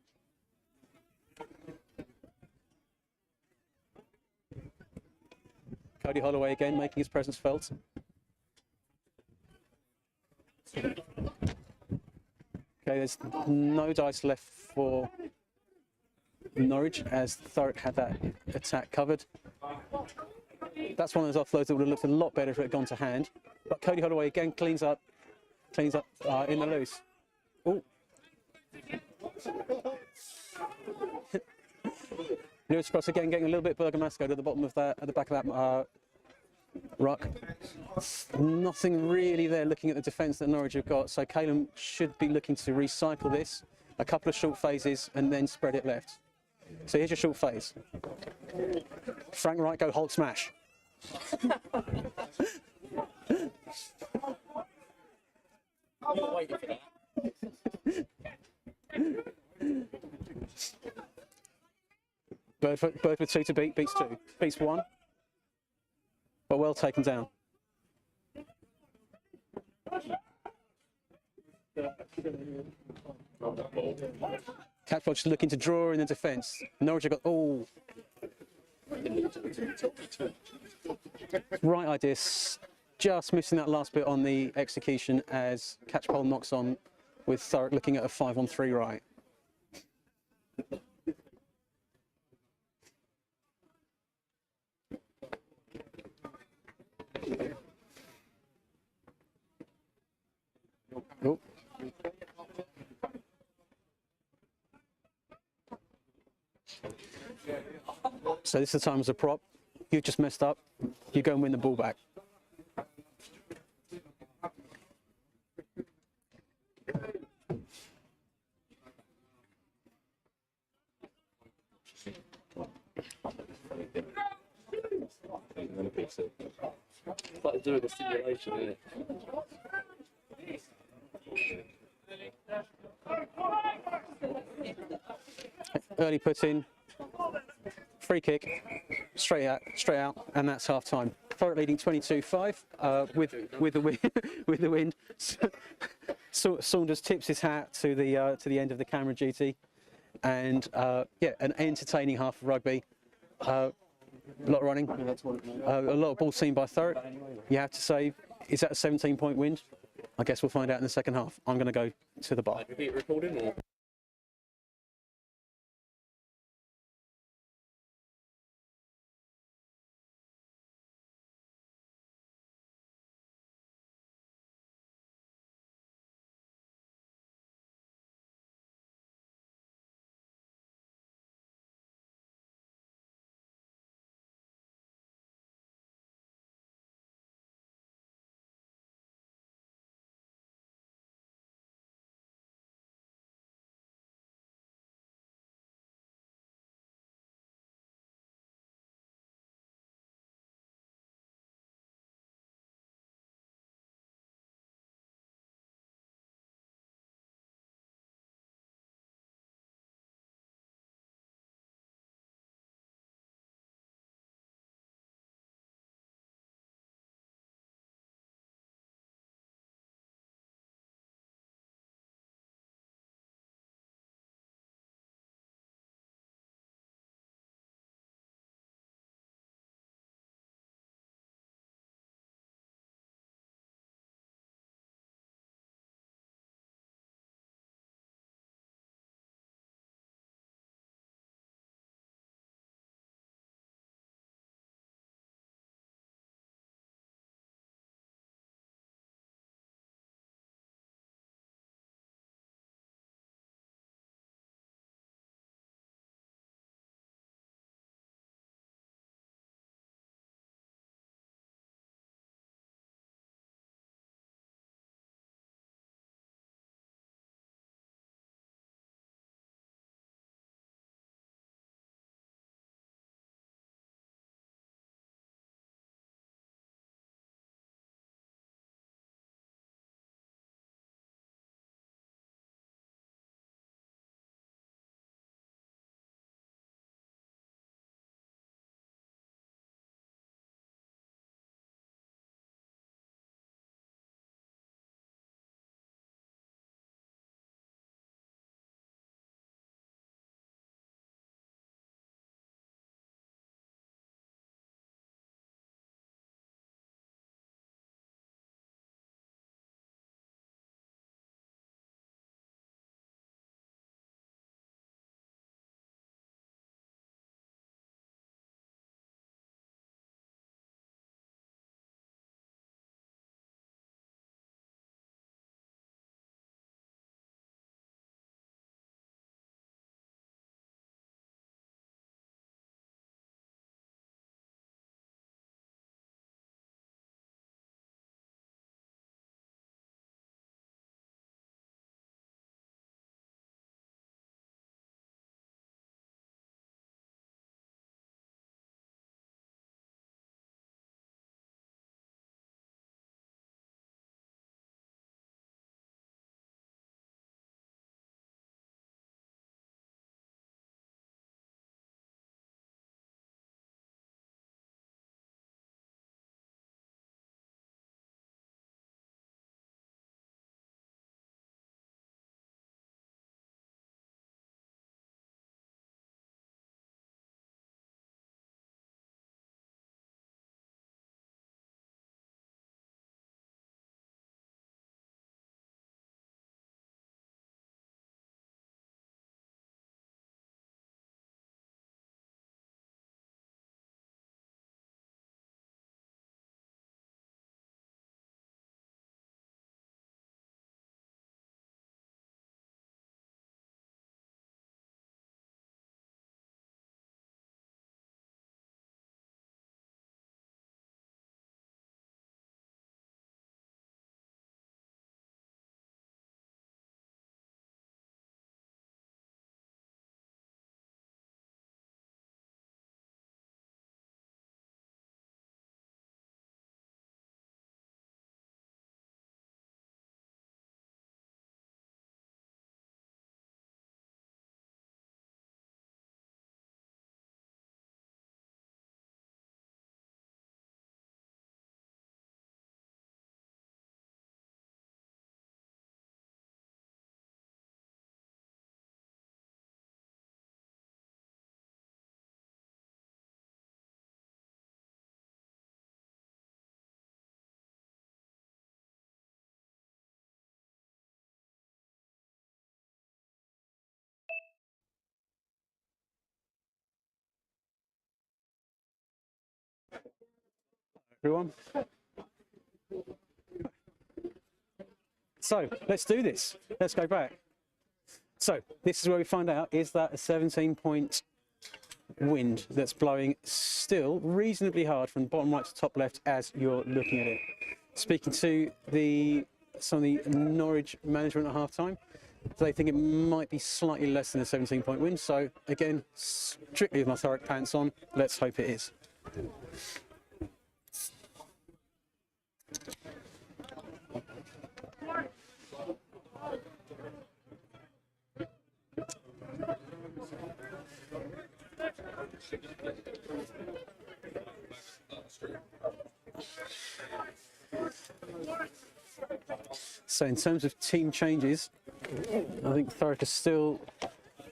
Cody Holloway again making his presence felt. Okay, there's no dice left for Norwich as Thurrock had that attack covered. That's one of those offloads that would have looked a lot better if it had gone to hand. But Cody Holloway again cleans up in the loose. Oh. Lewis Cross again getting a little bit Bergamasco at the bottom of that, at the back of that ruck. Nothing really there looking at the defence that Norwich have got, so Calum should be looking to recycle this. A couple of short phases and then spread it left. So here's your short phase. Frank Wright, go Hulk smash. I'm not waiting for that. Bird with 2 to beat, beats 2. Beats 1. But well taken down. Catchpole just looking to draw in the defence. Norwich have got, oh. Right idea, just missing that last bit on the execution as Catchpole knocks on with Thurrock looking at a 5-on-3 right. Oh. So this is the time as a prop. You've just messed up. You go and win the ball back. It's like doing a simulation, isn't it? Early put in, free kick, straight out, and that's half time. Thurrock leading 22-5 with the wind. With the wind. Saunders tips his hat to the end of the camera duty, and yeah, an entertaining half of rugby. A lot of running, a lot of ball seen by Thurrock. You have to say, is that a 17-point win? I guess we'll find out in the second half. I'm going to go to the bar. Recording or? everyone. So let's do this. Let's go back. So this is where we find out, is that a 17-point wind that's blowing still reasonably hard from bottom right to top left as you're looking at it. Speaking to some of the Norwich management at half time, they think it might be slightly less than a 17-point wind. So again, strictly with my Thurrock pants on, let's hope it is. So in terms of team changes, I think Thurrock is still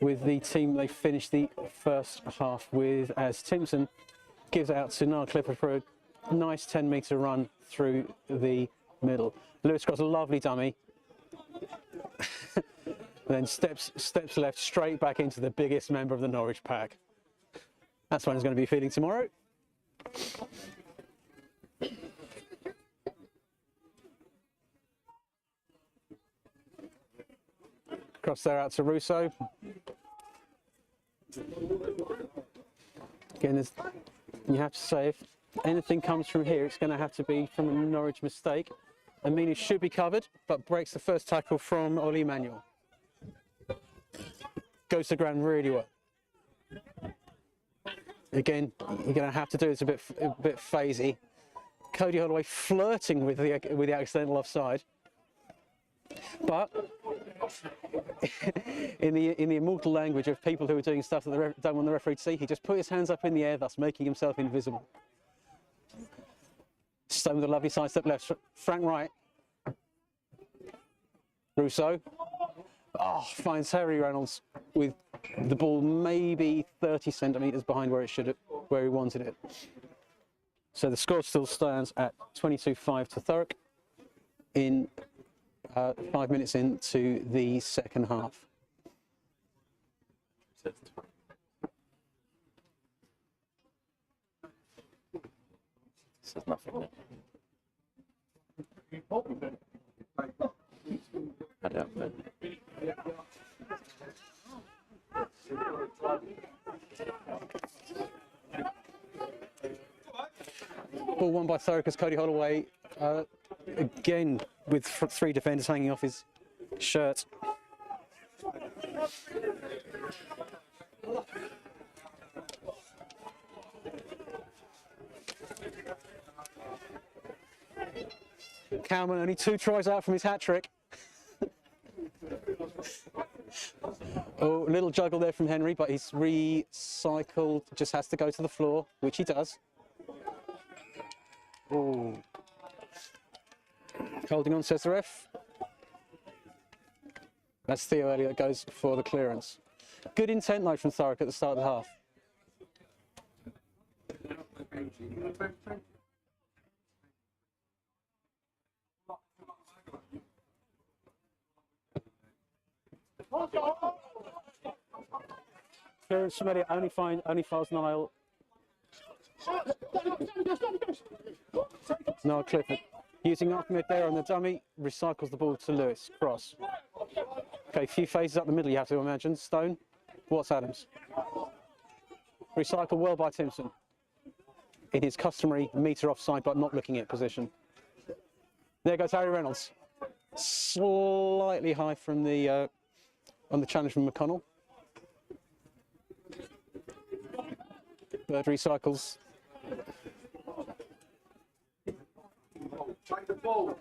with the team they finished the first half with, as Timpson gives out to Niall Clifford for a nice 10-metre run through the middle. Lewis got a lovely dummy, then steps left straight back into the biggest member of the Norwich pack. That's what he's going to be feeling tomorrow. Cross there out to Russo. Again, you have to say, if anything comes from here, it's going to have to be from a Norwich mistake. Aminu should be covered, but breaks the first tackle from Oli Manuel. Goes to ground really well. Again, you're going to have to do this a bit phasey. Cody Holloway flirting with the accidental offside, but in the immortal language of people who are doing stuff that they don't want the referee to see, he just put his hands up in the air, thus making himself invisible. Stone with a lovely side step left. Frank Wright. Russo. Oh, finds Harry Reynolds with the ball maybe 30 centimetres behind where he wanted it. So the score still stands at 22-5 to Thurrock in 5 minutes into the second half. Says nothing. I don't know. Ball won by Thurrock as Cody Holloway, again with three defenders hanging off his shirt. Cowman only 2 tries out from his hat-trick. Oh, a little juggle there from Henry, but he's recycled, just has to go to the floor, which he does. Oh. Holding on, says the ref. That's Theo Elliott goes for the clearance. Good intent though from Thurrock at the start of the half. Clearance from Elliott only files Niall Clifford. Using Ahmed there on the dummy, recycles the ball to Lewis. Cross. Okay, a few phases up the middle, you have to imagine. Stone. Watts Adams. Recycled well by Timpson. In his customary metre offside, but not looking at position. There goes Harry Reynolds. Slightly high from the on the challenge from McConnell. Bird recycles. Take the ball.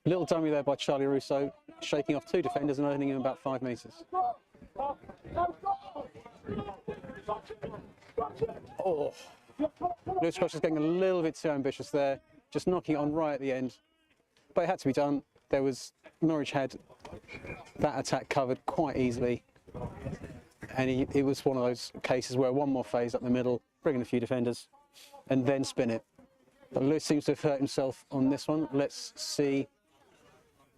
Little dummy there by Charlie Russo, shaking off 2 defenders and earning him about 5 metres. Oh, Lewis Cross is getting a little bit too ambitious there, just knocking it on right at the end. But it had to be done. Norwich had that attack covered quite easily. And it was one of those cases where one more phase up the middle, bring in a few defenders, and then spin it. But Lewis seems to have hurt himself on this one. Let's see,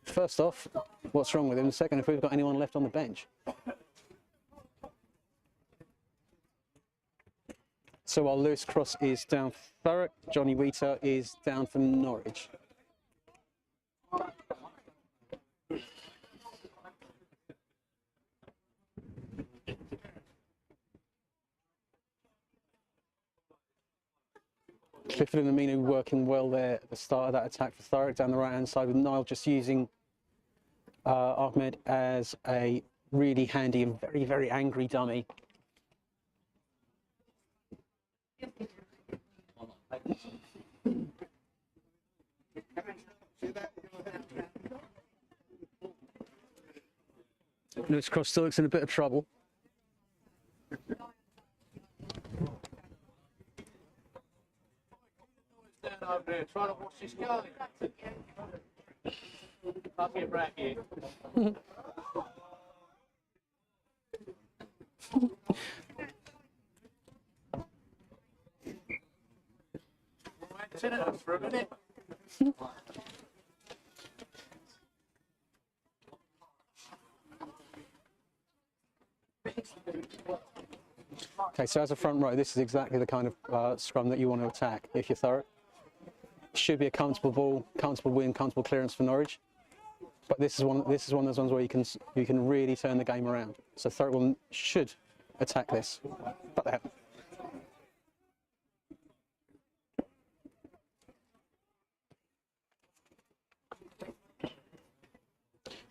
first off, what's wrong with him. Second, if we've got anyone left on the bench. So while Lewis Cross is down for Thurrock, Johnny Wheater is down for Norwich. Clifford and Aminu working well there at the start of that attack for Thurrock down the right hand side, with Niall just using Ahmed as a really handy and very, very angry dummy. Lewis Cross still looks in a bit of trouble. Down over there, trying to watch this guy. I'll get back here. Right, Senator, for a minute. Okay, so as a front row, this is exactly the kind of scrum that you want to attack if you're Thurrock. Should be a comfortable ball, comfortable win, comfortable clearance for Norwich. But this is one of those ones where you can really turn the game around. So Thurrock should attack this, but they haven't.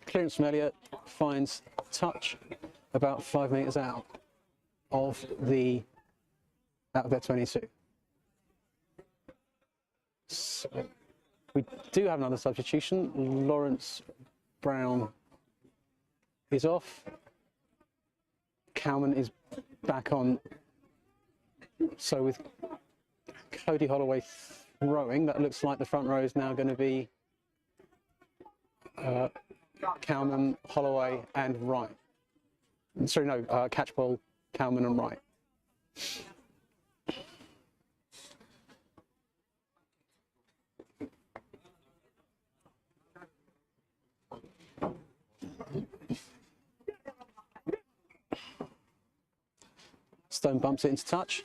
Clearance from Elliott finds touch about 5 metres out of their 22. So we do have another substitution. Lawrence Brown is off. Cowman is back on. So with Cody Holloway throwing, that looks like the front row is now going to be Cowman, Holloway and Wright. Sorry, no, Catchpole, Cowman and Wright. Stone bumps it into touch.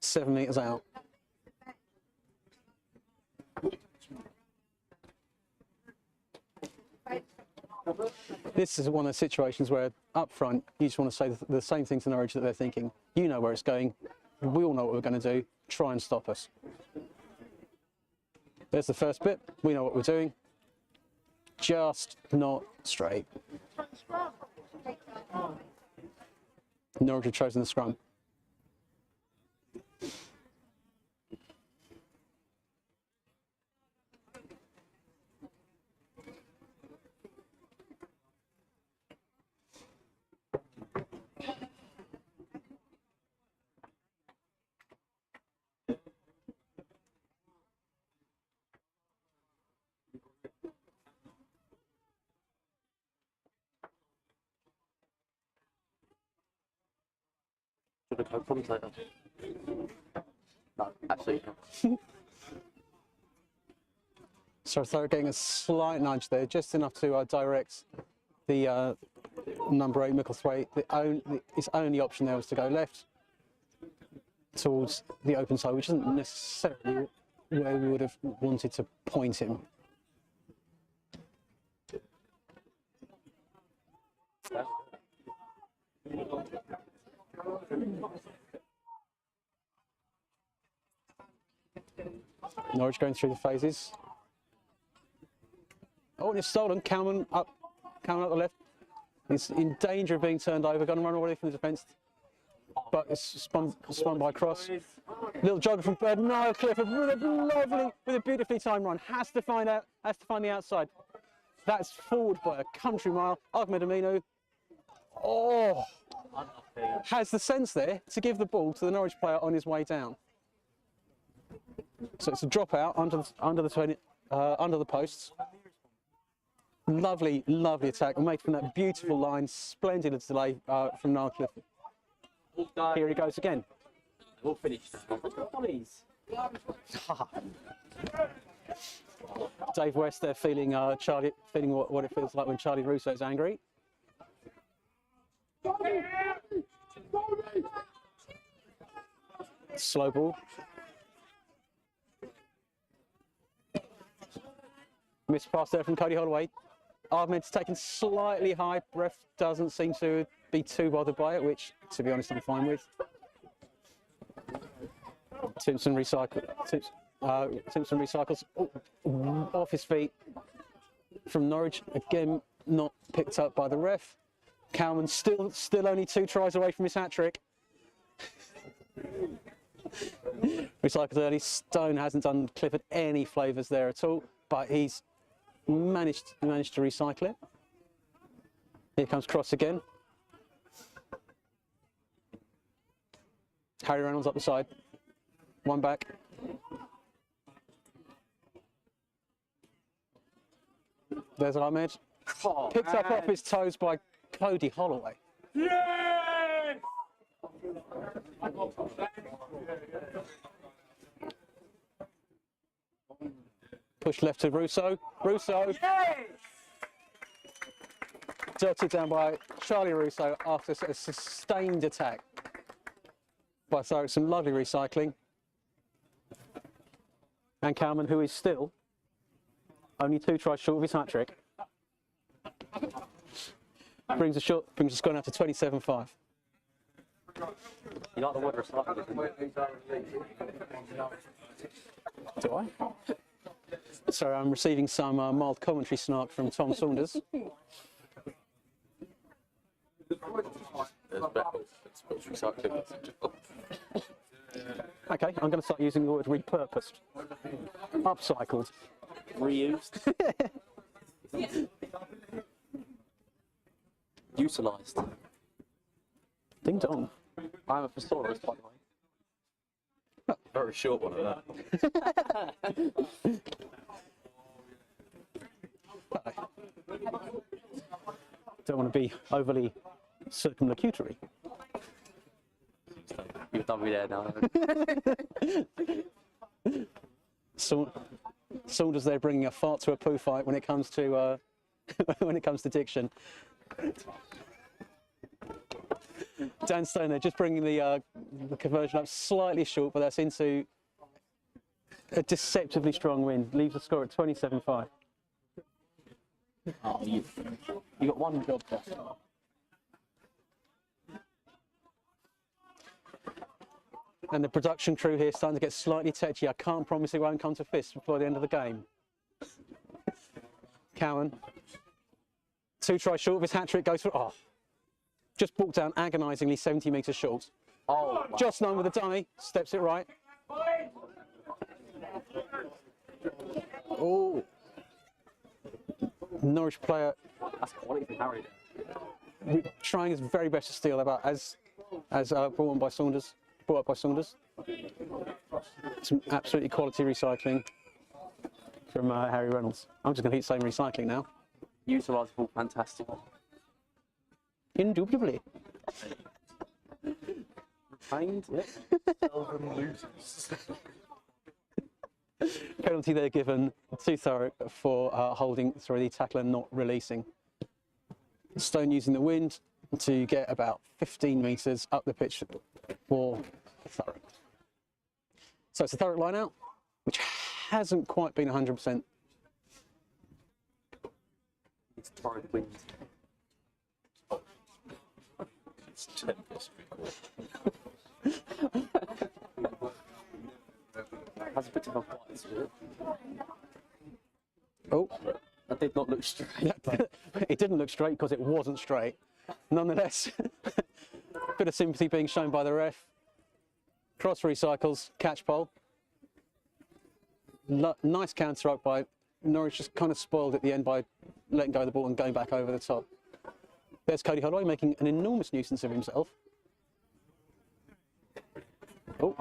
7 metres out. This is one of the situations where up front you just want to say the same thing to Norwich that they're thinking. You know where it's going. We all know what we're going to do. Try and stop us. There's the first bit. We know what we're doing. Just not straight. Norwich have chosen the scrum. Should have come commentator. No, absolutely not. So Thurrock getting a slight nudge there, just enough to direct the number 8 Micklethwaite. His only option there was to go left towards the open side, which isn't necessarily where we would have wanted to point him. Norwich going through the phases. Oh, and it's stolen. Cowman up the left. He's in danger of being turned over. Going to run away from the defence, but it's spun by Cross. Little jogger from Bird. No, Clifford with a beautifully timed run. Has to find the outside. That's forward by a country mile. Ahmed Aminu. Oh, has the sense there to give the ball to the Norwich player on his way down. So it's a drop out under the posts. Lovely attack made from that beautiful line. Splendid delay from Niall Clifford. Here he goes again. All finished. Please. Dave West there feeling what it feels like when Charlie Russo's angry. Slow ball. Missed pass there from Cody Holloway. Ahmed's taken slightly high. Ref doesn't seem to be too bothered by it, which, to be honest, I'm fine with. Simpson recycles off his feet from Norwich. Again, not picked up by the ref. Cowman still only 2 tries away from his hat-trick. Recycled early. Stone hasn't done Clifford any flavours there at all, but he's managed to recycle it. Here comes Cross again. Harry Reynolds up the side. One back. There's Ahmed. Picked up off his toes by Cody Holloway. Yes! Push left to Russo. Russo. Jotted down by Charlie Russo after a sustained attack by Thurrock. Some lovely recycling. And Cowman, who is still only 2 tries short of his hat-trick, brings the score now to 27-5. You like the word recycling? Do I? Sorry, I'm receiving some mild commentary snark from Tom Saunders. Okay, I'm going to start using the word repurposed, upcycled, Reused. Utilised. ding dong. I'm a thesaurus, by the way. Very short one of that. Don't want to be overly circumlocutory. You've done me there now. Saunders there bringing a fart to a poo fight when it comes to when it comes to diction. Dan Stone there just bringing the conversion up slightly short, but that's into a deceptively strong wind. Leaves the score at 27-5. Oh, you got one job there. And the production crew here starting to get slightly tetchy. I can't promise it won't come to fists before the end of the game. Cowan. 2 tries short of his hat-trick, goes for... Oh. Just brought down agonisingly 70 metres short. Oh, Just known with a dummy. Steps it right. Oh. Norwich player that's quality from Harry. trying his very best to steal about as brought up by Saunders. Some absolutely quality recycling from Harry Reynolds. I'm just going to keep saying recycling now. Utilisable, fantastic. Indubitably. Retained, yeah. Penalty there given to Thurrock for holding through the tackler not releasing. Stone using the wind to get about 15 metres up the pitch for Thurrock. So it's a Thurrock line out, which hasn't quite been 100%. It's torrid wind. It's tempest. Has a bit of a bite to it. Oh, That did not look straight. it didn't look straight because it wasn't straight. Nonetheless, bit of sympathy being shown by the ref. Cross recycles, catch pole. Nice counter up by Norwich, just kind of spoiled at the end by letting go of the ball and going back over the top. There's Cody Holloway making an enormous nuisance of himself. Oh.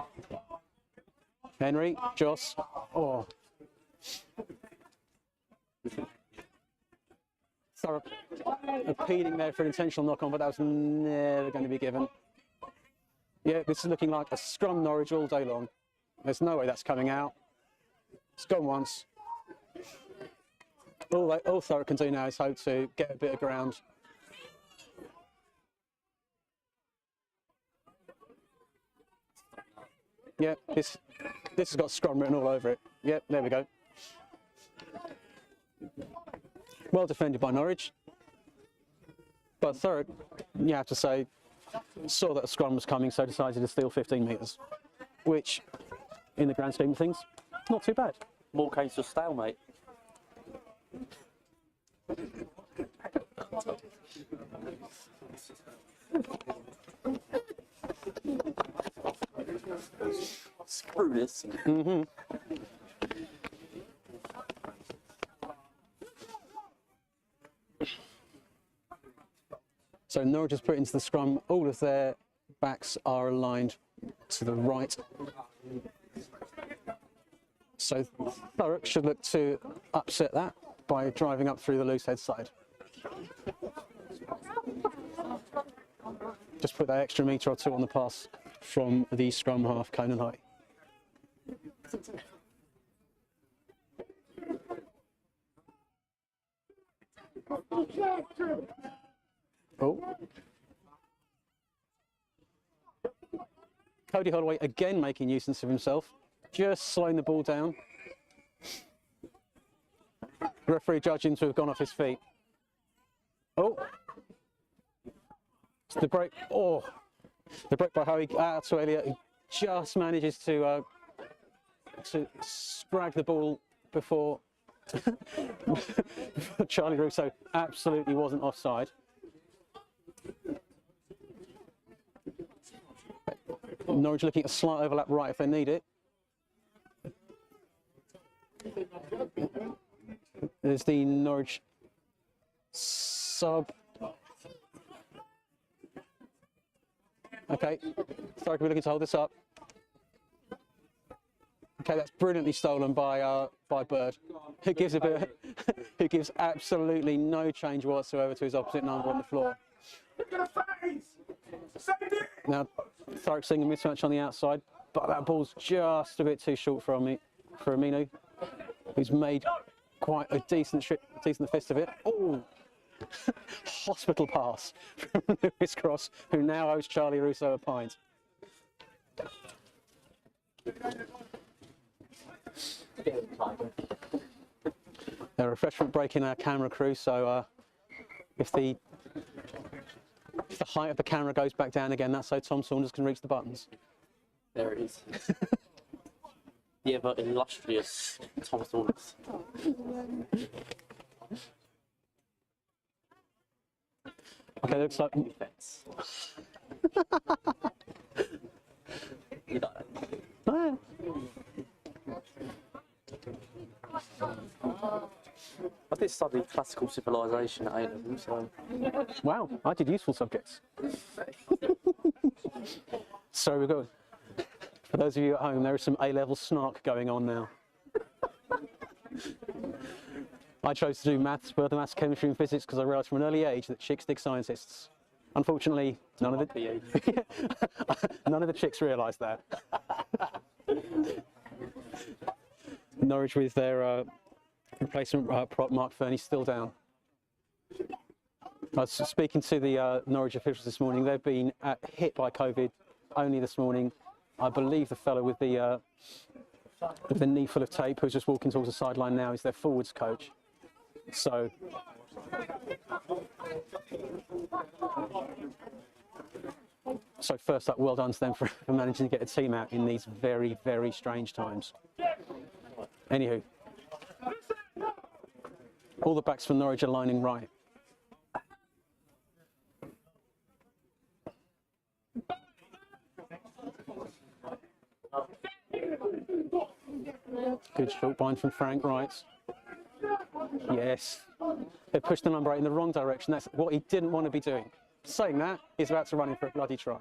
Henry, Joss. Oh. Thurrock appealing there for an intentional knock on, but that was never going to be given. Yeah, this is looking like a scrum Norwich all day long. There's no way that's coming out. It's gone once. All Thurrock can do now is hope to get a bit of ground. Yeah, this has got scrum written all over it. Yep, there we go. Well defended by Norwich. But Thurrock, you have to say, saw that a scrum was coming, so decided to steal 15 metres. Which, in the grand scheme of things, not too bad. More case of stalemate. Screw this. So Norwich has put into the scrum, all of their backs are aligned to the right. So Thurrock should look to upset that by driving up through the loose head side. Just put that extra metre or two on the pass from the scrum half, Conan High. Oh. Cody Holloway again making nuisance of himself, just slowing the ball down. Referee judging to have gone off his feet. Oh. It's the break. Oh. The break by Howie out to Elliott, who just manages to scrag the ball before Charlie Russo absolutely wasn't offside. Norwich looking at a slight overlap right if they need it. There's the Norwich sub. Okay, Thurrock will be looking to hold this up. Okay, that's brilliantly stolen by Bird, who gives who gives absolutely no change whatsoever to his opposite number on the floor. Now, Thurrock seeing a mismatch on the outside, but that ball's just a bit too short for Aminu, who's made quite a decent fist of it. Oh, hospital pass from Lewis Cross, who now owes Charlie Russo a pint. A refreshment break in our camera crew, so if the height of the camera goes back down again, that's so Tom Saunders can reach the buttons. There it is. The ever illustrious Tom Saunders. Okay, looks like. You know. Ah. I did study classical civilization at A-level, so... Wow, I did useful subjects. So we've got, for those of you at home, there is some A-level snark going on now. I chose to do maths, further maths, chemistry and physics because I realised from an early age that chicks dig scientists. Unfortunately, none of the chicks realised that. Norwich with their replacement prop, Mark Fernie, still down. I was speaking to the Norwich officials this morning. They've been hit by COVID only this morning. I believe the fellow with the knee full of tape who's just walking towards the sideline now is their forwards coach. So first up, well done to them for managing to get a team out in these very, very strange times. Anywho, all the backs from Norwich are lining right. Good short bind from Frank Wright. Yes, they pushed the number 8 in the wrong direction. That's what he didn't want to be doing. Saying that, he's about to run in for a bloody try.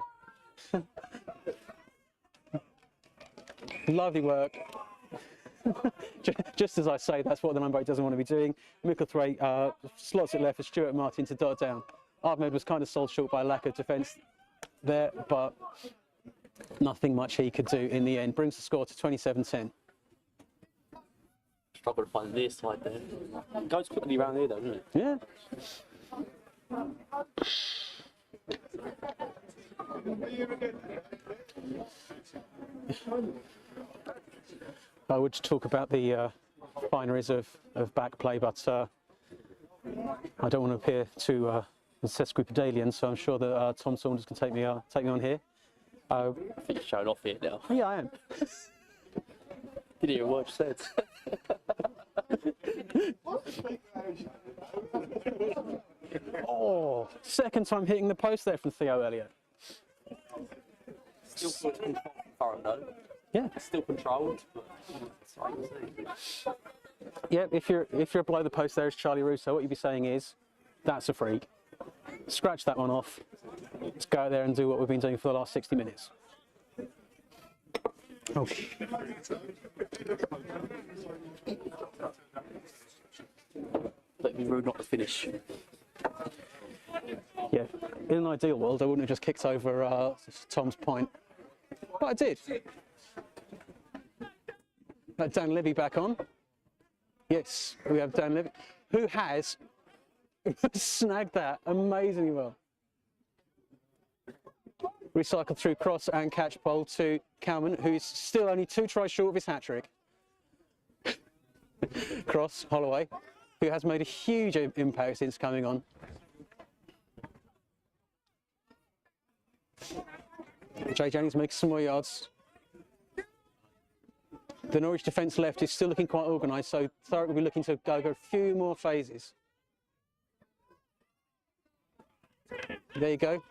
Lovely work. Just as I say, that's what the number 8 doesn't want to be doing. Micklethwaite slots it left for Stuart Martin to dot down. Ahmed was kind of sold short by a lack of defence there, but nothing much he could do in the end. Brings the score to 27-10. Struggle to find this side there. It goes quickly around here though, doesn't it? Yeah. I would talk about the fineries of back play, but I don't want to appear too sesquipedalian, so I'm sure that Tom Saunders can take me on here. I think you're showing off here now. Yeah, I am. Did you hear what I said? Oh, second time hitting the post there from Theo Elliott. Still controlled from Thurrock though. Yeah. Still controlled. But it's hard to see. Yeah, if you're below the post there as Charlie Russo, what you'd be saying is, that's a freak. Scratch that one off. Let's go out there and do what we've been doing for the last 60 minutes. Oh. It'd be rude not to finish. Yeah, in an ideal world, I wouldn't have just kicked over Tom's point, but I did. Dan Libby back on. Yes, we have Dan Libby, who has snagged that amazingly well. Recycled through cross and catch pole to Kalman, who's still only 2 tries short of his hat-trick. Cross, Holloway, who has made a huge impact since coming on. Jay Jennings makes some more yards. The Norwich defence left is still looking quite organised, so Thurrock will be looking to go a few more phases. There you go.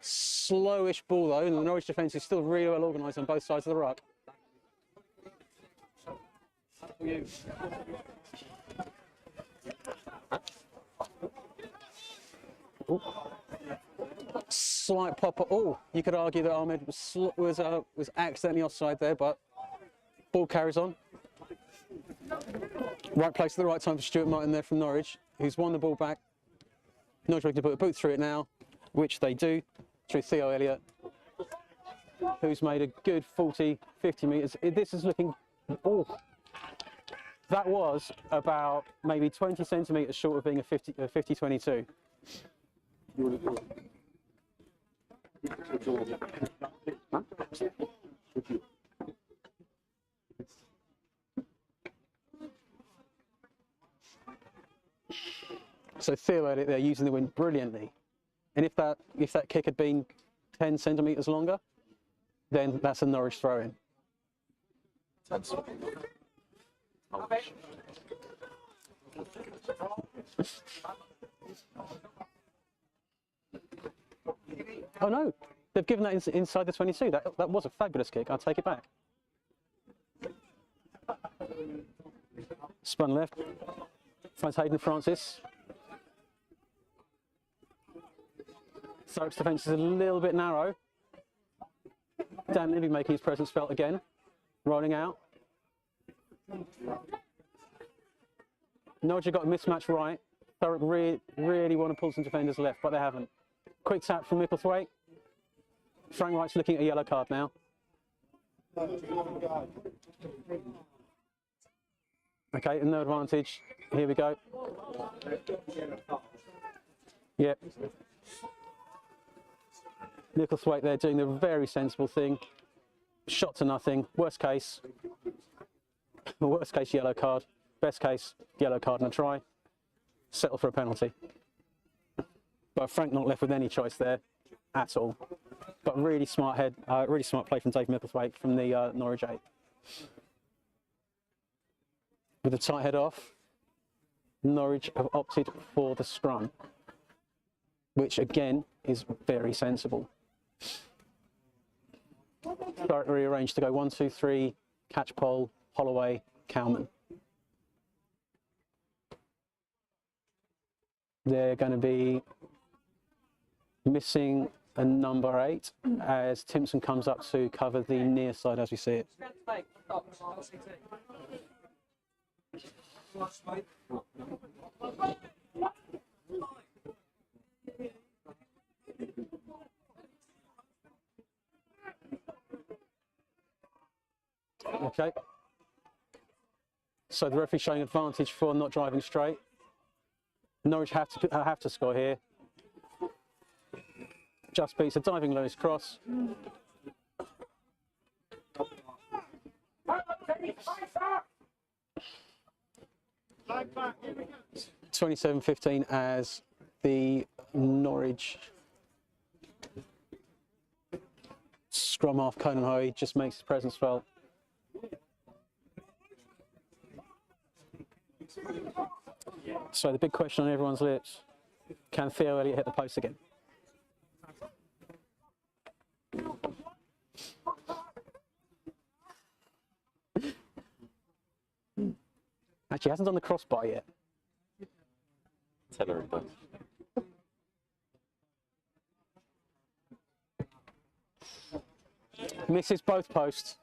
Slowish ball though, and the Norwich defence is still really well organised on both sides of the ruck. Ooh. Slight pop. Oh, you could argue that Ahmed was accidentally offside there, but ball carries on. Right place at the right time for Stuart Martin there from Norwich, who's won the ball back. Norwich looking to put a boot through it now, which they do, through Theo Elliott, who's made a good 40, 50 metres. This is looking, oh, that was about maybe 20 centimetres short of being a 50-22. So Theo Elliott, they're using the wind brilliantly. And if that kick had been 10 centimetres longer, then that's a Norwich throw-in. Oh no, they've given that inside the 22. That was a fabulous kick. I'll take it back. Spun left. Finds Hayden Francis. Thurrock's defence is a little bit narrow. Dan Libby making his presence felt again. Rolling out. Norwich have got a mismatch right. Thurrock really want to pull some defenders left, but they haven't. Quick tap from Micklethwaite. Frank Wright's looking at a yellow card now. Okay, no advantage. Here we go. Yep. Micklethwaite there doing the very sensible thing. Shot to nothing. Worst case yellow card. Best case, yellow card and a try. Settle for a penalty. But Frank not left with any choice there at all. But really smart play from Dave Micklethwaite from the Norwich 8. With a tight head off, Norwich have opted for the scrum, which again is very sensible. Thurrock rearranged to go 1, 2, 3, catch pole, Holloway, Kalman. They're going to be missing a number 8 as Timpson comes up to cover the near side as we see it. Okay. So the referee showing advantage for not driving straight. Norwich have to score here. just beats a diving Lewis cross. 27-15 as the Norwich scrum half Conan Hoey just makes his presence felt. So the big question on everyone's lips, can Theo Elliott hit the post again? Actually, he hasn't done the crossbar yet. Tell her it does. Misses both posts.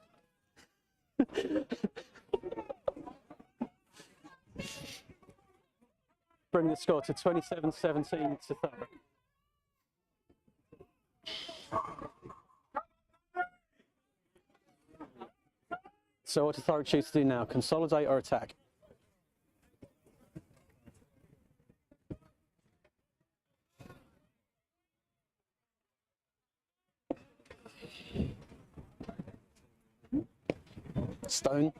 Bringing the score to 27-17 to Thurrock. So what does Thurrock choose to do now? Consolidate or attack? Stone.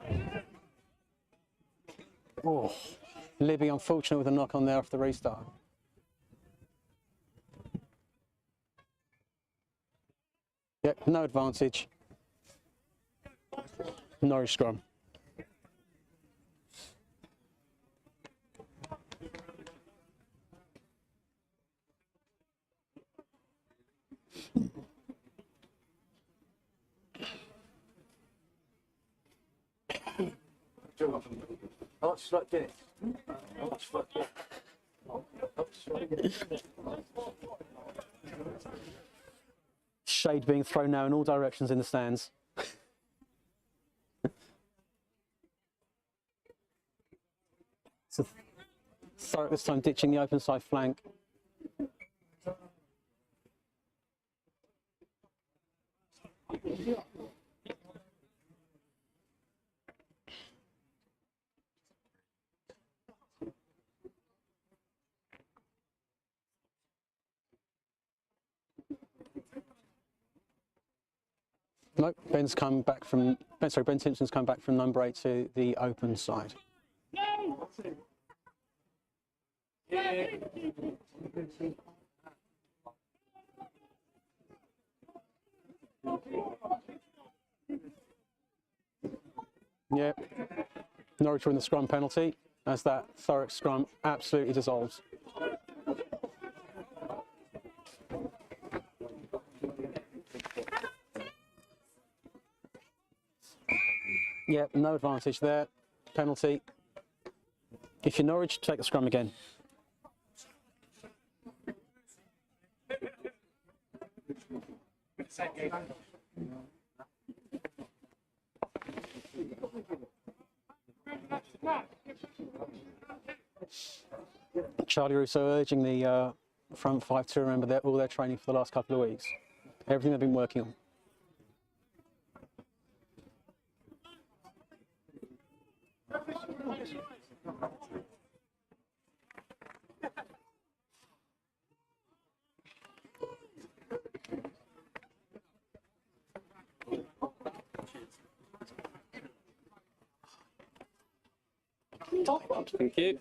Oh, Libby unfortunate with a knock on there off the restart. Yep, no advantage. Norwich scrum. How much like Guinness? How much like Guinness? Shade being thrown now in all directions in the stands. So Thurrock this time ditching the open side flank. Nope, Ben Simpson's come back from number 8 to the open side. Yep, Norwich win the scrum penalty as that Thurrock scrum absolutely dissolves. Yep, no advantage there. Penalty. If you're Norwich, take the scrum again. Charlie Russo urging the front five to remember all their training for the last couple of weeks. Everything they've been working on. Thank you.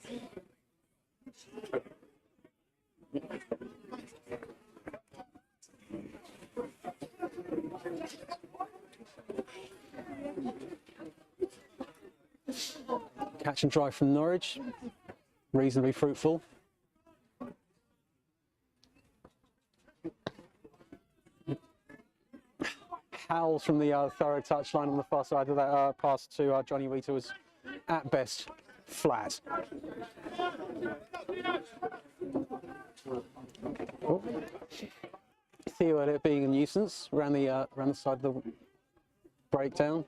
Catch and drive from Norwich, reasonably fruitful. Howls from the Thurrock touchline on the far side of that pass to Johnny Wheater was at best flat. Oh. Theo Elliott being a nuisance around the side of the breakdown.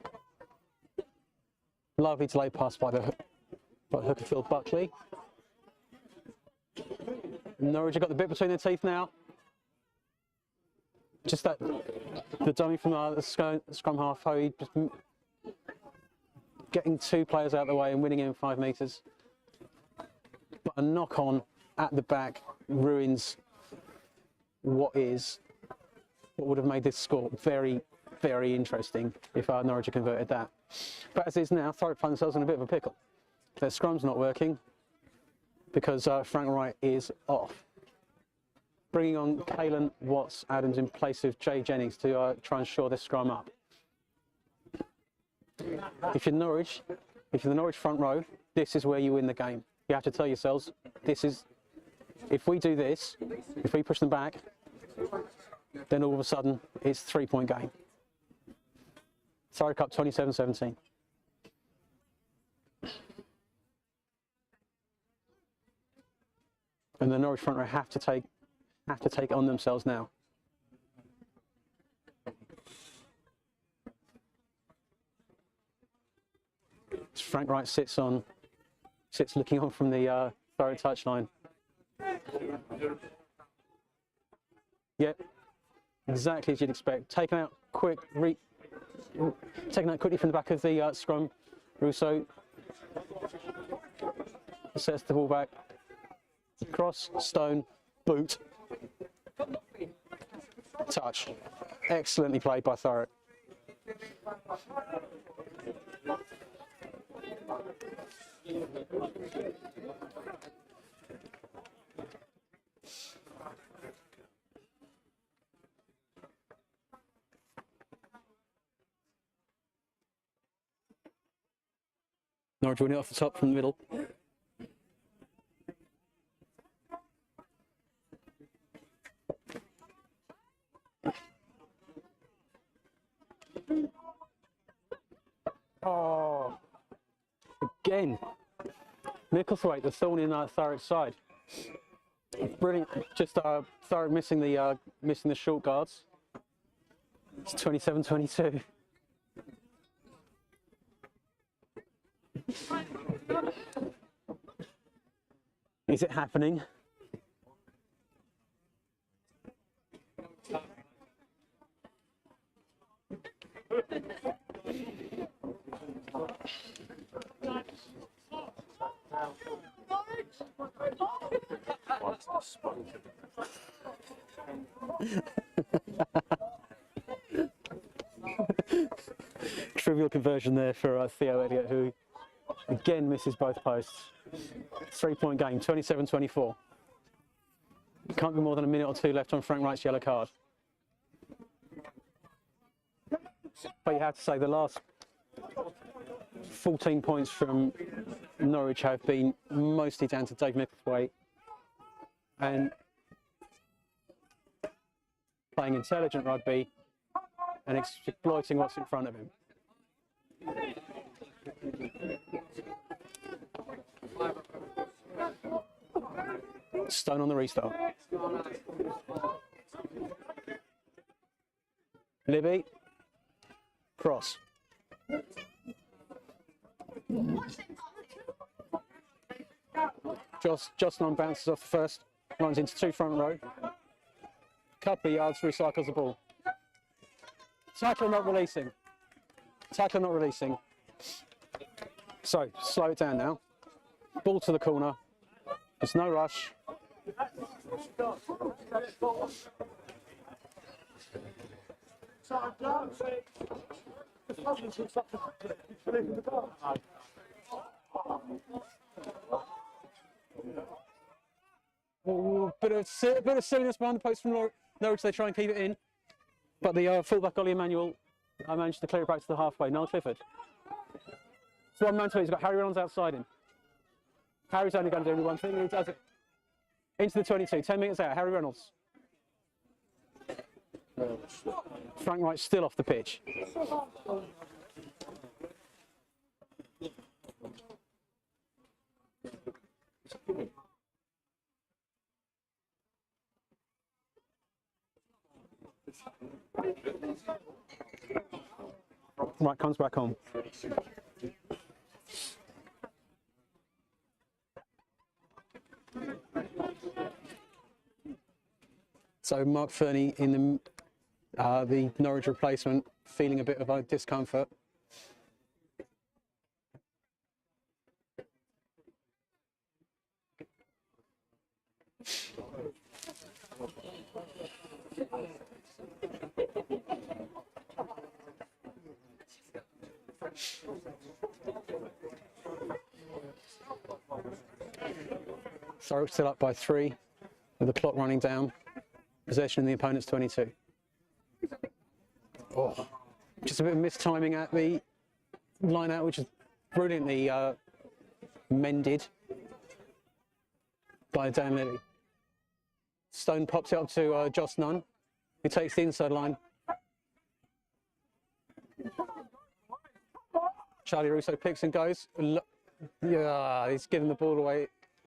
Lovely delayed pass by Hookerfield Buckley. Norwich have got the bit between their teeth now. Just that, the dummy from the scrum half, Hoey, just getting two players out of the way and winning in 5 metres. But a knock on at the back ruins what is what would have made this score very, very interesting if Norwich had converted that. But as it is now, Thurrock find themselves in a bit of a pickle. Their scrum's not working because Frank Wright is off. Bringing on Kalen Watts-Adams in place of Jay Jennings to try and shore this scrum up. If you're Norwich, if you're the Norwich front row, this is where you win the game. You have to tell yourselves, this is, if we do this, if we push them back, then all of a sudden it's 3-point game. Thurrock up 27-17. And the Norwich front row have to take it on themselves now. Frank Wright sits looking on from the Thurrock touchline. Yep, exactly as you'd expect. Taken out quickly from the back of the scrum. Russo sets the ball back. Cross, Stone, boot, touch. Excellently played by Thurrock. Norwich winning it off the top from the middle. Oh, again, Micklethwaite, the thorn in Thurrock's side. Brilliant, just Thurrock missing the short guards. It's 27-22. Is it happening? Trivial conversion there for Theo Elliott, who again misses both posts. 3-point game, 27-24. Can't be more than a minute or two left on Frank Wright's yellow card. But you have to say the last 14 points from Norwich have been mostly down to Dave Micklethwaite and playing intelligent rugby and exploiting what's in front of him. Stone on the restart. Libby. Cross. Jocelyn bounces off the first, runs into two front row. Couple of yards, recycles the ball. Tackler not releasing. Tackler not releasing. So, slow it down now. Ball to the corner. There's no rush. Ooh, bit of silliness behind the post from Norwich. They try and keep it in, but the fullback Ollie Emmanuel managed to clear it back to the halfway. Noel Clifford. It's one man to it. He's got Harry Reynolds outside him. Harry's only going to do one thing. He does it into the 22. 10 metres out. Harry Reynolds. Frank Wright still off the pitch. Right, comes back on. So Mark Fernie in the Norwich replacement, feeling a bit of a discomfort. Thurrock still up by 3 with the clock running down. Possession in the opponent's 22. Oh, just a bit of mistiming at the line out, which is brilliantly mended by Dan Lilly. Stone pops it up to Joss Nunn, who takes the inside line. Charlie Russo picks and goes. Yeah, he's giving the ball away